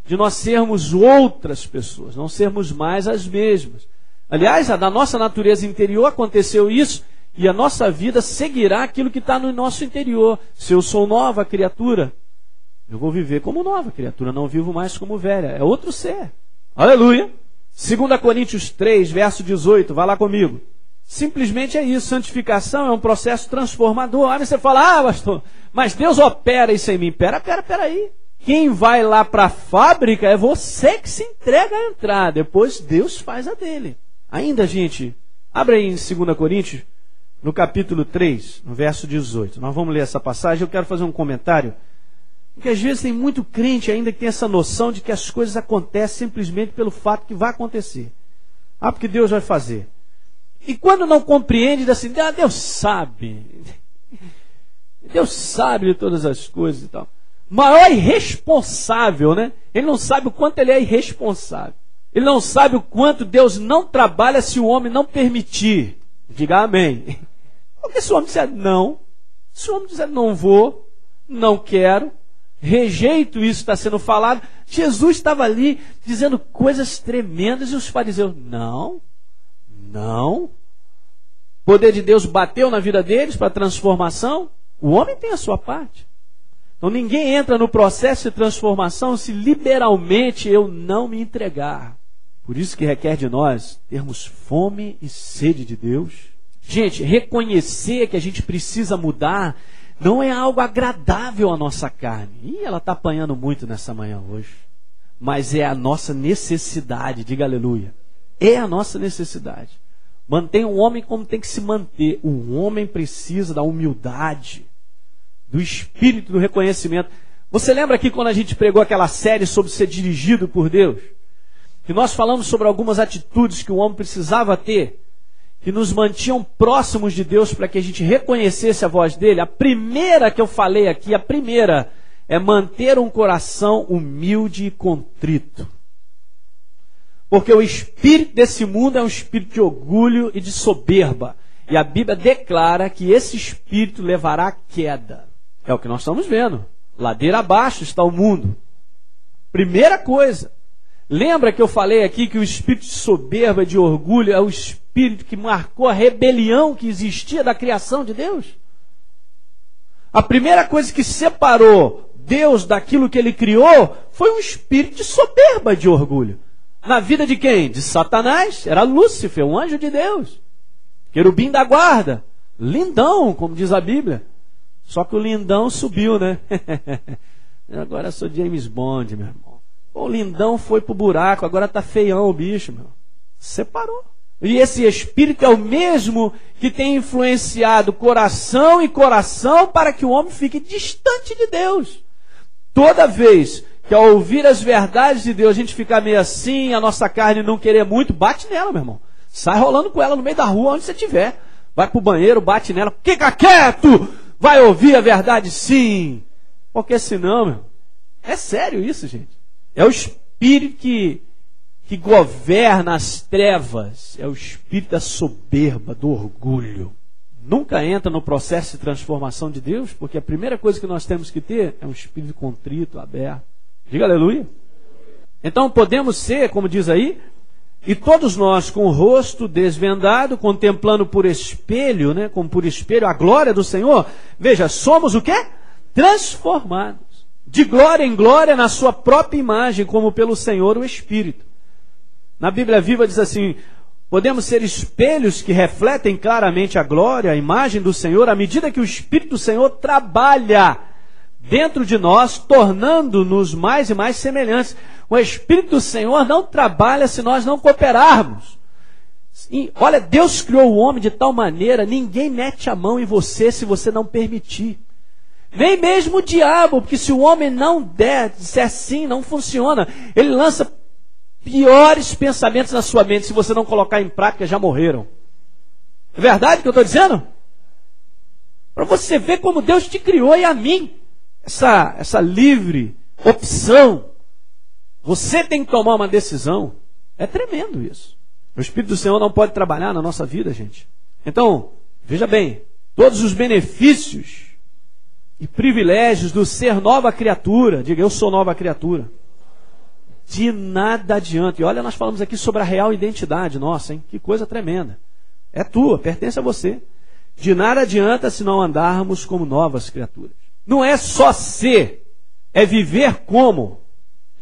De nós sermos outras pessoas, não sermos mais as mesmas. Aliás, da nossa natureza interior aconteceu isso, e a nossa vida seguirá aquilo que está no nosso interior. Se eu sou nova criatura, eu vou viver como nova criatura, não vivo mais como velha. É outro ser. Aleluia. 2 Coríntios 3, verso 18, vai lá comigo. Simplesmente é isso. Santificação é um processo transformador. Aí você fala, pastor, mas Deus opera isso em mim. Pera aí. Quem vai lá para a fábrica é você que se entrega a entrar. Depois Deus faz a dele. Ainda, gente, abre aí em 2 Coríntios, no capítulo 3, no verso 18. Nós vamos ler essa passagem. Eu quero fazer um comentário. Porque às vezes tem muito crente ainda que tem essa noção de que as coisas acontecem simplesmente pelo fato que vai acontecer. Porque Deus vai fazer. E quando não compreende, diz assim, Deus sabe. Deus sabe de todas as coisas e tal. Maior irresponsável, né? Ele não sabe o quanto ele é irresponsável. Ele não sabe o quanto Deus não trabalha se o homem não permitir. Diga amém. Porque se o homem disser não, se o homem disser não vou, não quero, rejeito isso que está sendo falado, Jesus estava ali dizendo coisas tremendas e os fariseus, não. O poder de Deus bateu na vida deles para transformação. O homem tem a sua parte. Então ninguém entra no processo de transformação se liberalmente eu não me entregar. Por isso que requer de nós termos fome e sede de Deus. Gente, reconhecer que a gente precisa mudar não é algo agradável à nossa carne. E ela está apanhando muito nessa manhã hoje. Mas é a nossa necessidade, diga aleluia. É a nossa necessidade. Mantenha o homem como tem que se manter. O homem precisa da humildade, do espírito do reconhecimento. Você lembra aqui quando a gente pregou aquela série sobre ser dirigido por Deus? Que nós falamos sobre algumas atitudes que o homem precisava ter, que nos mantinham próximos de Deus para que a gente reconhecesse a voz dele. A primeira que eu falei aqui, a primeira, é manter um coração humilde e contrito. Porque o espírito desse mundo é um espírito de orgulho e de soberba. E a Bíblia declara que esse espírito levará à queda. É o que nós estamos vendo. Ladeira abaixo está o mundo. Primeira coisa. Lembra que eu falei aqui que o espírito de soberba e de orgulho é o espírito que marcou a rebelião que existia da criação de Deus? A primeira coisa que separou Deus daquilo que ele criou foi um espírito de soberba e de orgulho. Na vida de quem? De Satanás. Era Lúcifer, um anjo de Deus. Querubim da guarda. Lindão, como diz a Bíblia. Só que o lindão subiu, né? Agora eu sou James Bond, meu irmão. O lindão foi pro buraco, agora tá feião o bicho, meu. Separou. E esse espírito é o mesmo que tem influenciado coração e coração para que o homem fique distante de Deus. Toda vez que ao ouvir as verdades de Deus a gente ficar meio assim, a nossa carne não querer muito, bate nela, meu irmão. Sai rolando com ela no meio da rua, onde você estiver. Vai pro banheiro, bate nela. Fica quieto! Vai ouvir a verdade sim. Porque senão, meu, é sério isso, gente. É o espírito que governa as trevas. É o espírito da soberba, do orgulho. Nunca entra no processo de transformação de Deus, porque a primeira coisa que nós temos que ter é um espírito contrito, aberto. Diga aleluia. Então podemos ser, como diz aí, e todos nós com o rosto desvendado, contemplando por espelho, né, como por espelho a glória do Senhor, veja, somos o quê? Transformados. De glória em glória na sua própria imagem, como pelo Senhor o Espírito. Na Bíblia Viva diz assim, podemos ser espelhos que refletem claramente a glória, a imagem do Senhor, à medida que o Espírito do Senhor trabalha dentro de nós, tornando-nos mais e mais semelhantes. O Espírito do Senhor não trabalha se nós não cooperarmos. E, olha, Deus criou o homem de tal maneira, ninguém mete a mão em você se você não permitir. Nem mesmo o diabo, porque se o homem não disser sim, não funciona. Ele lança piores pensamentos na sua mente, se você não colocar em prática, já morreram. É verdade o que eu estou dizendo? Para você ver como Deus te criou e a mim. Essa livre opção. Você tem que tomar uma decisão. É tremendo isso. O Espírito do Senhor não pode trabalhar na nossa vida, gente. Então, veja bem, todos os benefícios e privilégios do ser nova criatura, diga, eu sou nova criatura, de nada adianta. E olha, nós falamos aqui sobre a real identidade nossa, hein? Que coisa tremenda. É tua, pertence a você. De nada adianta se não andarmos como novas criaturas. Não é só ser, é viver como.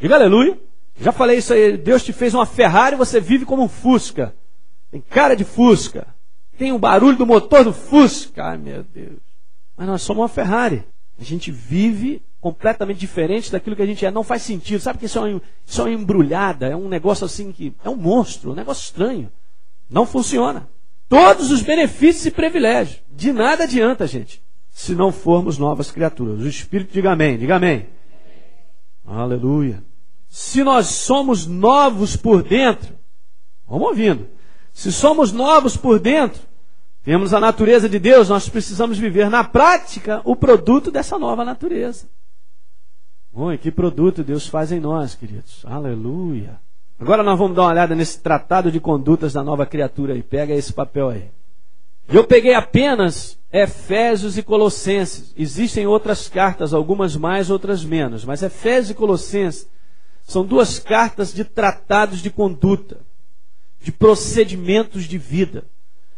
Diga aleluia. Já falei isso aí, Deus te fez uma Ferrari e você vive como um Fusca. Tem cara de Fusca. tem o barulho do motor do Fusca. Ai, meu Deus. Mas nós somos uma Ferrari. A gente vive completamente diferente daquilo que a gente é. Não faz sentido. Sabe que isso é uma embrulhada, é um negócio assim que é um monstro, um negócio estranho. Não funciona. Todos os benefícios e privilégios. De nada adianta, gente, se não formos novas criaturas. O Espírito diga amém, diga amém. Aleluia. Se nós somos novos por dentro, vamos ouvindo. Se somos novos por dentro, temos a natureza de Deus, nós precisamos viver na prática o produto dessa nova natureza. Oi, que produto Deus faz em nós, queridos. Aleluia. Agora nós vamos dar uma olhada nesse tratado de condutas da nova criatura aí. Pega esse papel aí. Eu peguei apenas Efésios e Colossenses. Existem outras cartas, algumas mais, outras menos. Mas Efésios e Colossenses são duas cartas de tratados de conduta, de procedimentos de vida,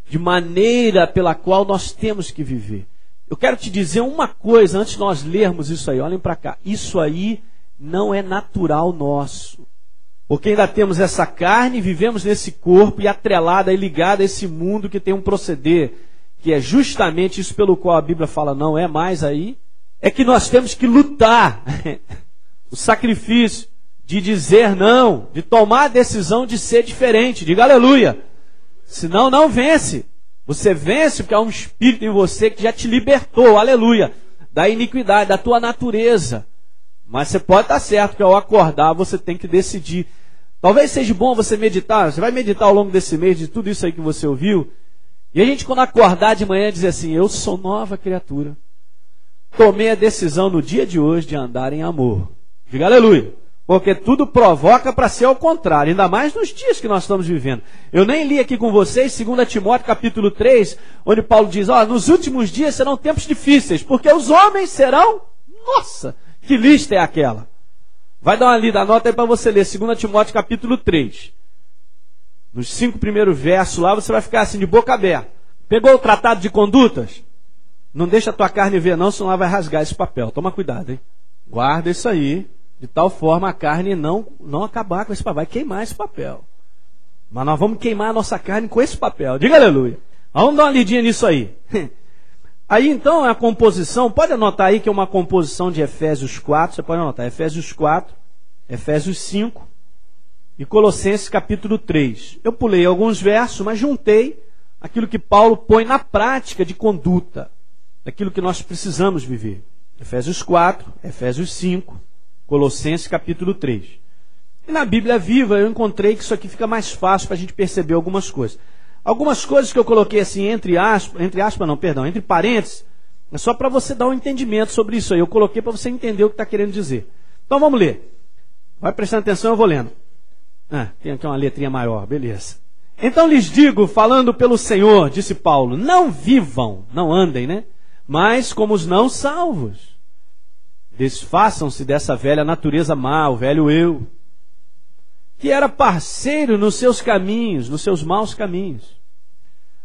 de maneira pela qual nós temos que viver. Eu quero te dizer uma coisa antes de nós lermos isso aí. Olhem para cá. Isso aí não é natural nosso. Porque ainda temos essa carne, vivemos nesse corpo e atrelada e ligada a esse mundo que tem um proceder, que é justamente isso pelo qual a Bíblia fala, não é mais aí, é que nós temos que lutar. O sacrifício de dizer não, de tomar a decisão de ser diferente. Diga aleluia. Senão não vence. Você vence porque há um espírito em você que já te libertou, aleluia, da iniquidade, da tua natureza. Mas você pode estar certo que ao acordar você tem que decidir. Talvez seja bom você meditar. Você vai meditar ao longo desse mês de tudo isso aí que você ouviu. E a gente quando acordar de manhã dizer assim, eu sou nova criatura. Tomei a decisão no dia de hoje de andar em amor. Diga aleluia. Porque tudo provoca para ser ao contrário. Ainda mais nos dias que nós estamos vivendo. Eu nem li aqui com vocês 2 Timóteo capítulo 3. Onde Paulo diz, nos últimos dias serão tempos difíceis. Porque os homens serão, nossa, que lista é aquela? Vai dar uma lida, anota aí para você ler, 2 Timóteo capítulo 3. Nos 5 primeiros versos lá, você vai ficar assim, de boca aberta. Pegou o tratado de condutas? Não deixa a tua carne ver não, senão ela vai rasgar esse papel. Toma cuidado, hein? Guarda isso aí, de tal forma a carne não acabar com esse papel. Vai queimar esse papel. Mas nós vamos queimar a nossa carne com esse papel. Diga aleluia. Vamos dar uma lidinha nisso aí. Aí então a composição, pode anotar aí que é uma composição de Efésios 4, você pode anotar, Efésios 4, Efésios 5 e Colossenses capítulo 3. Eu pulei alguns versos, mas juntei aquilo que Paulo põe na prática de conduta, daquilo que nós precisamos viver. Efésios 4, Efésios 5, Colossenses capítulo 3. E na Bíblia Viva eu encontrei que isso aqui fica mais fácil para a gente perceber algumas coisas. Algumas coisas que eu coloquei assim, entre parênteses, é só para você dar um entendimento sobre isso aí. Eu coloquei para você entender o que está querendo dizer. Então vamos ler. Vai prestando atenção, eu vou lendo. Tem aqui uma letrinha maior, beleza. Então lhes digo, falando pelo Senhor, disse Paulo, não vivam, não andem, né? Mas como os não salvos. Desfaçam-se dessa velha natureza má, o velho eu, que era parceiro nos seus caminhos, nos seus maus caminhos.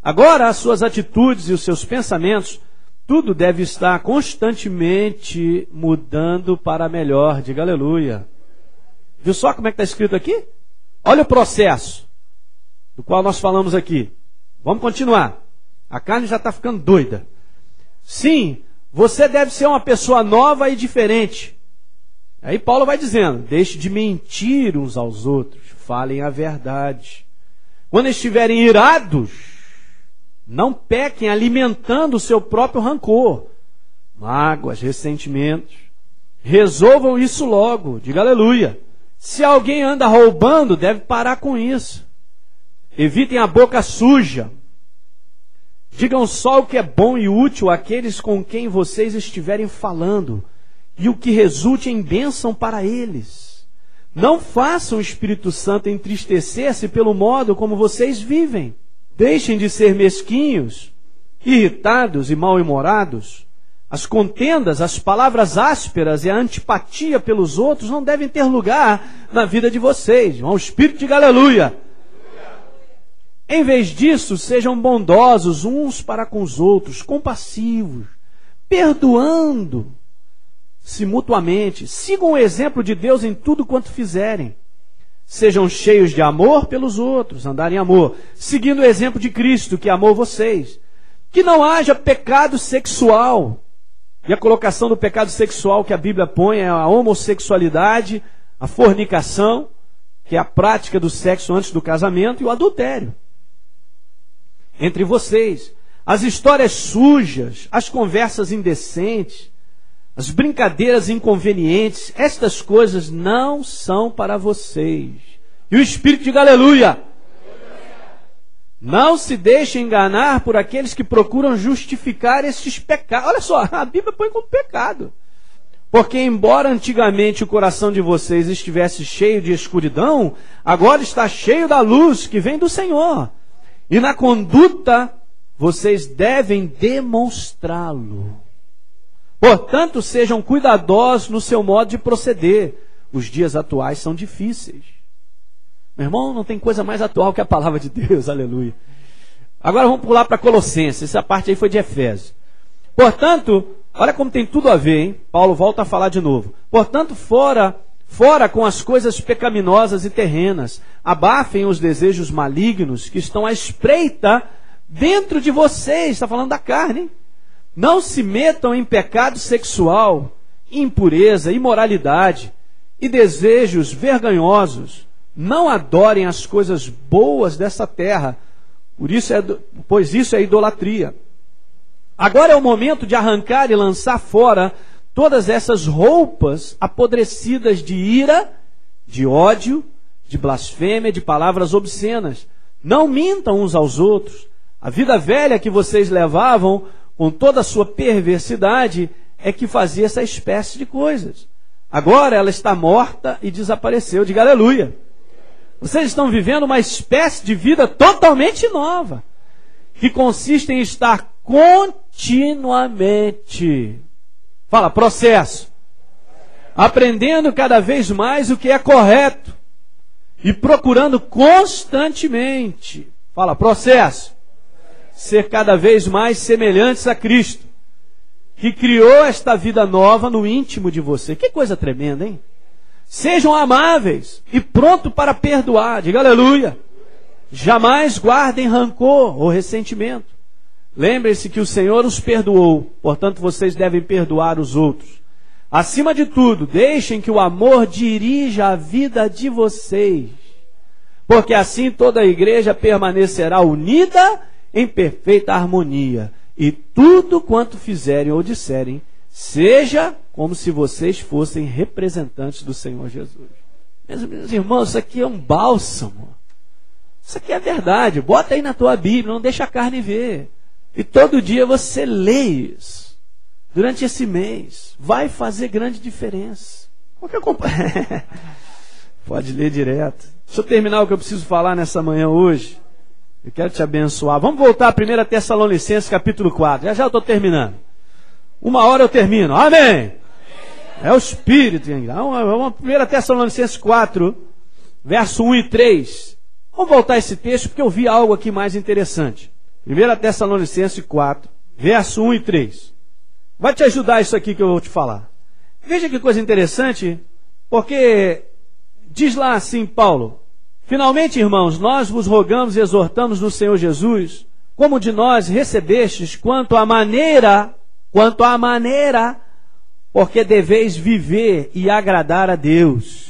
Agora, as suas atitudes e os seus pensamentos, tudo deve estar constantemente mudando para melhor. Diga aleluia. Viu só como é que está escrito aqui? Olha o processo do qual nós falamos aqui. Vamos continuar. A carne já está ficando doida. Sim, você deve ser uma pessoa nova e diferente. Aí Paulo vai dizendo, deixe de mentir uns aos outros, falem a verdade. Quando estiverem irados, não pequem alimentando o seu próprio rancor, mágoas, ressentimentos. Resolvam isso logo, diga aleluia. Se alguém anda roubando, deve parar com isso. Evitem a boca suja. Digam só o que é bom e útil àqueles com quem vocês estiverem falando, e o que resulte em bênção para eles. Não façam o Espírito Santo entristecer-se pelo modo como vocês vivem. Deixem de ser mesquinhos, irritados e mal-humorados. As contendas, as palavras ásperas e a antipatia pelos outros não devem ter lugar na vida de vocês. O Espírito diga aleluia. Em vez disso, sejam bondosos uns para com os outros, compassivos, perdoando-se mutuamente. Sigam o exemplo de Deus em tudo quanto fizerem. sejam cheios de amor pelos outros, andar em amor, seguindo o exemplo de Cristo, que amou vocês. Que não haja pecado sexual. E a colocação do pecado sexual que a Bíblia põe é a homossexualidade, a fornicação, que é a prática do sexo antes do casamento, e o adultério entre vocês. As histórias sujas, as conversas indecentes, as brincadeiras inconvenientes, estas coisas não são para vocês. E o Espírito diga aleluia. Não se deixe enganar por aqueles que procuram justificar esses pecados. Olha só, a Bíblia põe como pecado. Porque embora antigamente o coração de vocês estivesse cheio de escuridão, agora está cheio da luz que vem do Senhor. E na conduta vocês devem demonstrá-lo. Portanto, sejam cuidadosos no seu modo de proceder. Os dias atuais são difíceis. Meu irmão, não tem coisa mais atual que a palavra de Deus, aleluia. Agora vamos pular para Colossenses, essa parte aí foi de Efésios. Portanto, olha como tem tudo a ver, hein? Paulo volta a falar de novo. Portanto, fora com as coisas pecaminosas e terrenas, abafem os desejos malignos que estão à espreita dentro de vocês, está falando da carne, hein? Não se metam em pecado sexual, impureza, imoralidade e desejos vergonhosos. Não adorem as coisas boas dessa terra, pois isso é idolatria. Agora é o momento de arrancar e lançar fora todas essas roupas apodrecidas de ira, de ódio, de blasfêmia, de palavras obscenas. Não mintam uns aos outros. A vida velha que vocês levavam com toda a sua perversidade é que fazia essa espécie de coisas. Agora ela está morta e desapareceu. Diga aleluia. Vocês estão vivendo uma espécie de vida totalmente nova, que consiste em estar continuamente, fala, processo, aprendendo cada vez mais o que é correto e procurando constantemente, fala, processo, ser cada vez mais semelhantes a Cristo, que criou esta vida nova no íntimo de você. Que coisa tremenda, hein? Sejam amáveis e prontos para perdoar. Diga aleluia. Jamais guardem rancor ou ressentimento. Lembrem-se que o Senhor os perdoou, portanto vocês devem perdoar os outros. Acima de tudo, deixem que o amor dirija a vida de vocês, porque assim toda a igreja permanecerá unida em perfeita harmonia, e tudo quanto fizerem ou disserem, seja como se vocês fossem representantes do Senhor Jesus. Meus irmãos, isso aqui é um bálsamo. Isso aqui é verdade. Bota aí na tua Bíblia, não deixa a carne ver. E todo dia você lê isso. Durante esse mês, vai fazer grande diferença. Pode ler direto. Deixa eu terminar o que eu preciso falar nessa manhã hoje. Eu quero te abençoar. Vamos voltar a 1 Tessalonicenses capítulo 4. Já eu estou terminando. 1 hora eu termino. Amém. É o Espírito. 1 Tessalonicenses 4, verso 1 e 3. Vamos voltar a esse texto porque eu vi algo aqui mais interessante. 1 Tessalonicenses 4, verso 1 e 3. Vai te ajudar isso aqui que eu vou te falar. Veja que coisa interessante, porque diz lá assim Paulo: finalmente, irmãos, nós vos rogamos e exortamos no Senhor Jesus, como de nós recebestes, quanto à maneira, porque deveis viver e agradar a Deus.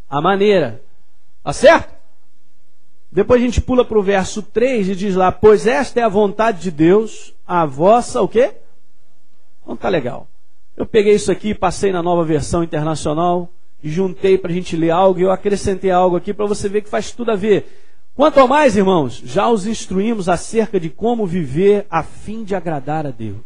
A maneira. Tá certo? Depois a gente pula para o verso 3 e diz lá: pois esta é a vontade de Deus, a vossa, o quê? Então tá legal. Eu peguei isso aqui, passei na Nova Versão Internacional, e juntei para a gente ler algo, e eu acrescentei algo aqui para você ver que faz tudo a ver. Quanto ao mais, irmãos, já os instruímos acerca de como viver a fim de agradar a Deus.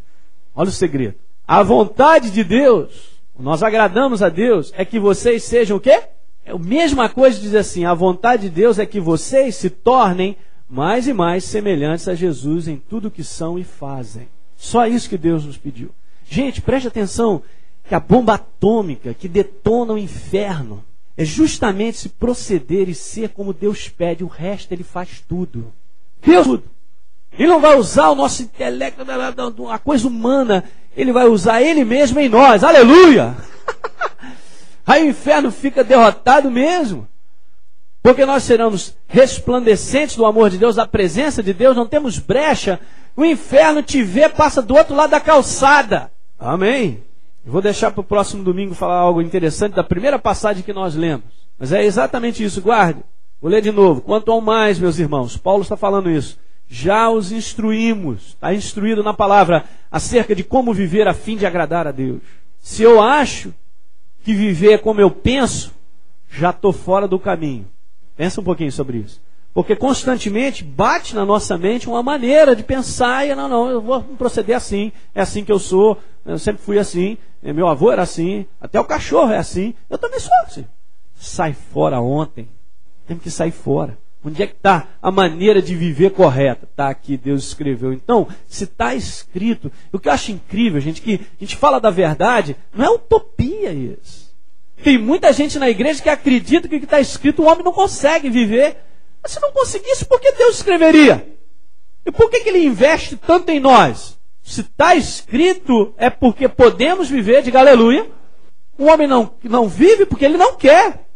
Olha o segredo. A vontade de Deus, nós agradamos a Deus, é que vocês sejam o quê? É a mesma coisa de dizer assim: a vontade de Deus é que vocês se tornem mais e mais semelhantes a Jesus em tudo que são e fazem. Só isso que Deus nos pediu. Gente, preste atenção que a bomba atômica que detona o inferno é justamente se proceder e ser como Deus pede. O resto Ele faz tudo. Deus tudo. Ele não vai usar o nosso intelecto, a coisa humana. Ele vai usar Ele mesmo em nós. Aleluia! Aí o inferno fica derrotado mesmo. Porque nós seremos resplandecentes do amor de Deus, da presença de Deus, não temos brecha. O inferno te vê, passa do outro lado da calçada. Amém. Eu vou deixar para o próximo domingo falar algo interessante da primeira passagem que nós lemos. Mas é exatamente isso, guarde. Vou ler de novo. Quanto ao mais, meus irmãos, Paulo está falando isso. Já os instruímos, está instruído na palavra, acerca de como viver a fim de agradar a Deus. Se eu acho que viver como eu penso, já estou fora do caminho. Pensa um pouquinho sobre isso. Porque constantemente bate na nossa mente uma maneira de pensar e não, eu vou proceder assim, é assim que eu sou, eu sempre fui assim, meu avô era assim, até o cachorro é assim, eu também sou assim. Sai fora ontem, temos que sair fora. Onde é que está a maneira de viver correta? Está aqui, Deus escreveu. Então, se está escrito, o que eu acho incrível, gente, que a gente fala da verdade, não é utopia isso. Tem muita gente na igreja que acredita que o que está escrito o homem não consegue viver. Mas se não conseguisse, por que Deus escreveria? E por que Ele investe tanto em nós? Se está escrito, é porque podemos viver, diga aleluia. O homem não vive porque ele não quer.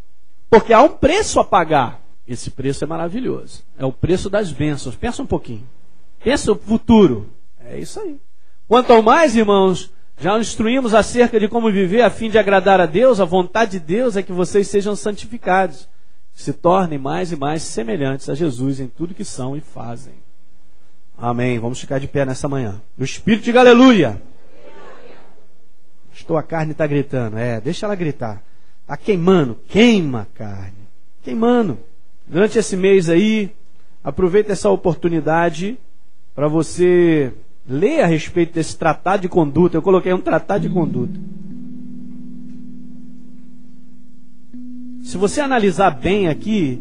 Porque há um preço a pagar. Esse preço é maravilhoso. É o preço das bênçãos. Pensa um pouquinho. Pensa o futuro. É isso aí. Quanto ao mais, irmãos, já instruímos acerca de como viver a fim de agradar a Deus. A vontade de Deus é que vocês sejam santificados. Se tornem mais e mais semelhantes a Jesus em tudo que são e fazem. Amém. Vamos ficar de pé nessa manhã. O Espírito diga aleluia. A carne está gritando. Deixa ela gritar. Está queimando. Queima a carne. Queimando. Durante esse mês aí, aproveita essa oportunidade para você ler a respeito desse tratado de conduta. Eu coloquei um tratado de conduta. Se você analisar bem aqui,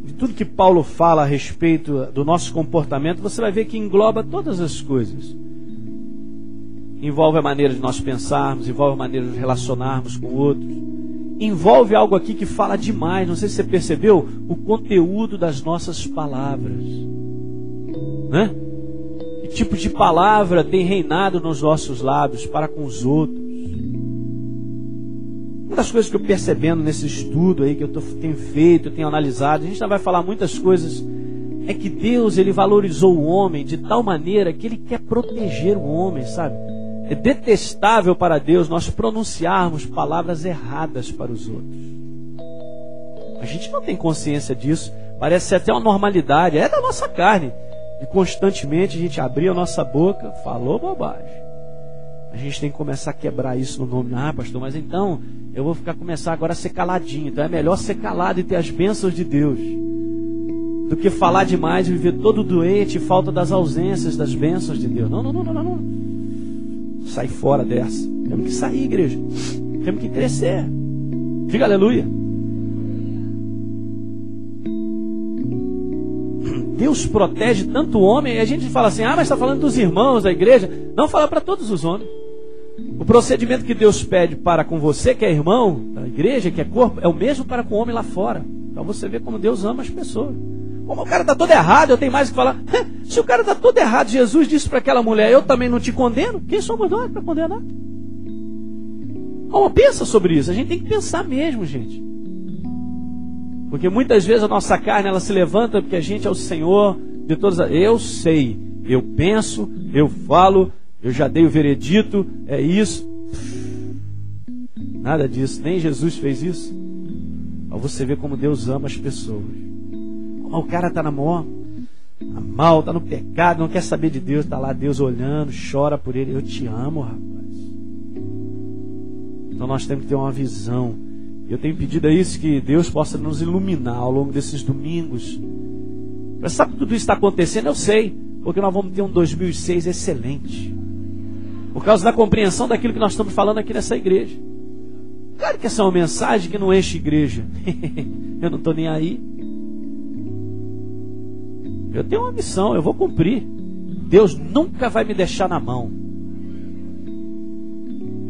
de tudo que Paulo fala a respeito do nosso comportamento, você vai ver que engloba todas as coisas. Envolve a maneira de nós pensarmos, envolve a maneira de nos relacionarmos com outros. Envolve algo aqui que fala demais, não sei se você percebeu, o conteúdo das nossas palavras. Né? Que tipo de palavra tem reinado nos nossos lábios para com os outros? Uma das coisas que eu percebendo nesse estudo aí que eu tenho feito, eu tenho analisado, a gente ainda vai falar muitas coisas, é que Deus, Ele valorizou o homem de tal maneira que Ele quer proteger o homem, sabe? É detestável para Deus nós pronunciarmos palavras erradas para os outros. A gente não tem consciência disso. Parece ser até uma normalidade. É da nossa carne. E constantemente a gente abrir a nossa boca, falou bobagem. A gente tem que começar a quebrar isso no nome. Pastor, mas então eu vou começar agora a ser caladinho. Então é melhor ser calado e ter as bênçãos de Deus do que falar demais e viver todo doente e falta das ausências das bênçãos de Deus. Não. Sai fora dessa. Temos que sair, igreja. Temos que crescer. Diga aleluia. Deus protege tanto o homem. E a gente fala assim, mas está falando dos irmãos da igreja. Não, fala para todos os homens. O procedimento que Deus pede para com você, que é irmão da igreja, que é corpo, é o mesmo para com o homem lá fora. Então você vê como Deus ama as pessoas. Como o cara está todo errado, eu tenho mais o que falar. Se o cara está todo errado, Jesus disse para aquela mulher, eu também não te condeno. Quem somos nós para condenar? Pensa sobre isso. A gente tem que pensar mesmo, gente. Porque muitas vezes a nossa carne, ela se levanta porque a gente é o Senhor de todas as... Eu sei, eu penso, eu falo, eu já dei o veredito, é isso. Nada disso, nem Jesus fez isso. Para você ver como Deus ama as pessoas. O cara está na mal, está no pecado, não quer saber de Deus, está lá Deus olhando, chora por ele. Eu te amo, rapaz. Então nós temos que ter uma visão. Eu tenho pedido a isso, que Deus possa nos iluminar ao longo desses domingos. Mas sabe que tudo isso está acontecendo? Eu sei, porque nós vamos ter um 2006 excelente. Por causa da compreensão daquilo que nós estamos falando aqui nessa igreja. Claro que essa é uma mensagem que não enche igreja. Eu não estou nem aí. Eu tenho uma missão, eu vou cumprir. Deus nunca vai me deixar na mão.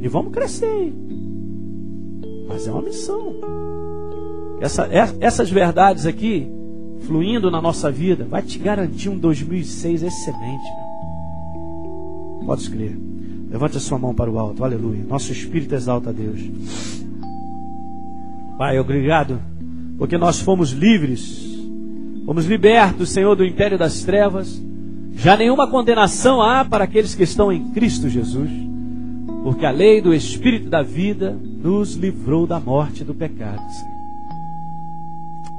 E vamos crescer. Mas é uma missão. Essas verdades aqui, fluindo na nossa vida, vai te garantir um 2006 excelente. Pode escrever. Levante a sua mão para o alto. Aleluia. Nosso espírito exalta a Deus. Pai, obrigado porque nós fomos livres, fomos libertos, Senhor, do império das trevas. Já nenhuma condenação há para aqueles que estão em Cristo Jesus, porque a lei do Espírito da vida nos livrou da morte e do pecado, Senhor.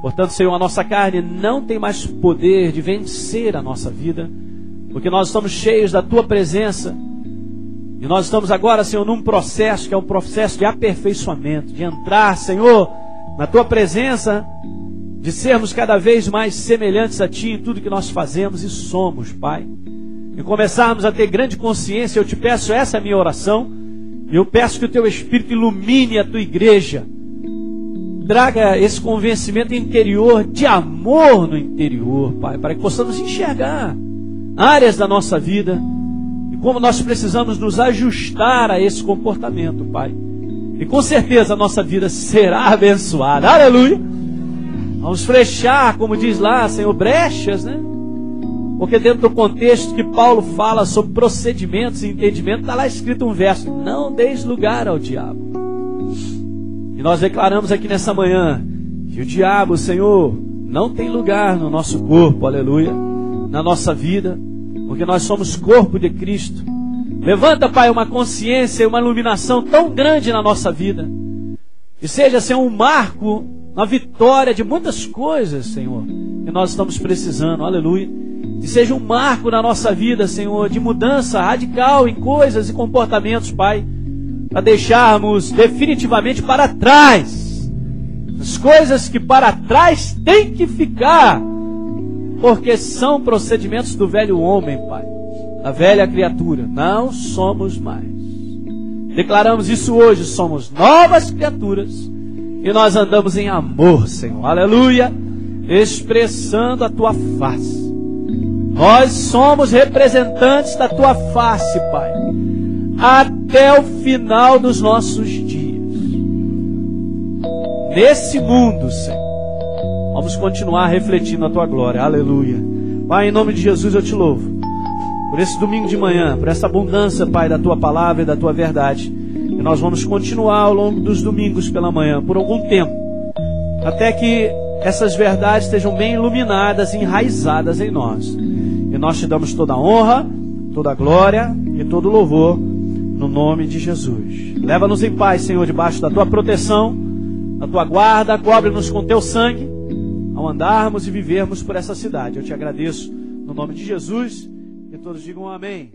Portanto, Senhor, a nossa carne não tem mais poder de vencer a nossa vida, porque nós estamos cheios da Tua presença. E nós estamos agora, Senhor, num processo que é um processo de aperfeiçoamento, de entrar, Senhor, na Tua presença, de sermos cada vez mais semelhantes a Ti em tudo que nós fazemos e somos, Pai. E começarmos a ter grande consciência. Eu te peço, essa é a minha oração, e eu peço que o Teu Espírito ilumine a Tua igreja, traga esse convencimento interior, de amor no interior, Pai, para que possamos enxergar áreas da nossa vida e como nós precisamos nos ajustar a esse comportamento, Pai. E com certeza a nossa vida será abençoada. Aleluia! Vamos fechar, como diz lá, Senhor, brechas, né? Porque dentro do contexto que Paulo fala sobre procedimentos e entendimento, está lá escrito um verso: não deis lugar ao diabo. E nós declaramos aqui nessa manhã que o diabo, Senhor, não tem lugar no nosso corpo, aleluia, na nossa vida, porque nós somos corpo de Cristo. Levanta, Pai, uma consciência e uma iluminação tão grande na nossa vida, que seja, Senhor, um marco na vitória de muitas coisas, Senhor, que nós estamos precisando, aleluia. Que seja um marco na nossa vida, Senhor, de mudança radical em coisas e comportamentos, Pai, para deixarmos definitivamente para trás as coisas que para trás têm que ficar, porque são procedimentos do velho homem, Pai, da velha criatura. Não somos mais. Declaramos isso hoje, somos novas criaturas e nós andamos em amor, Senhor, aleluia, expressando a Tua face. Nós somos representantes da Tua face, Pai, até o final dos nossos dias. Nesse mundo, Senhor, vamos continuar refletindo a Tua glória. Aleluia. Pai, em nome de Jesus eu te louvo por esse domingo de manhã, por essa abundância, Pai, da Tua palavra e da Tua verdade. E nós vamos continuar ao longo dos domingos pela manhã, por algum tempo, até que essas verdades estejam bem iluminadas e enraizadas em nós. E nós te damos toda a honra, toda a glória e todo o louvor, no nome de Jesus. Leva-nos em paz, Senhor, debaixo da Tua proteção, da Tua guarda, cobre-nos com Teu sangue, ao andarmos e vivermos por essa cidade. Eu te agradeço, no nome de Jesus, que todos digam amém.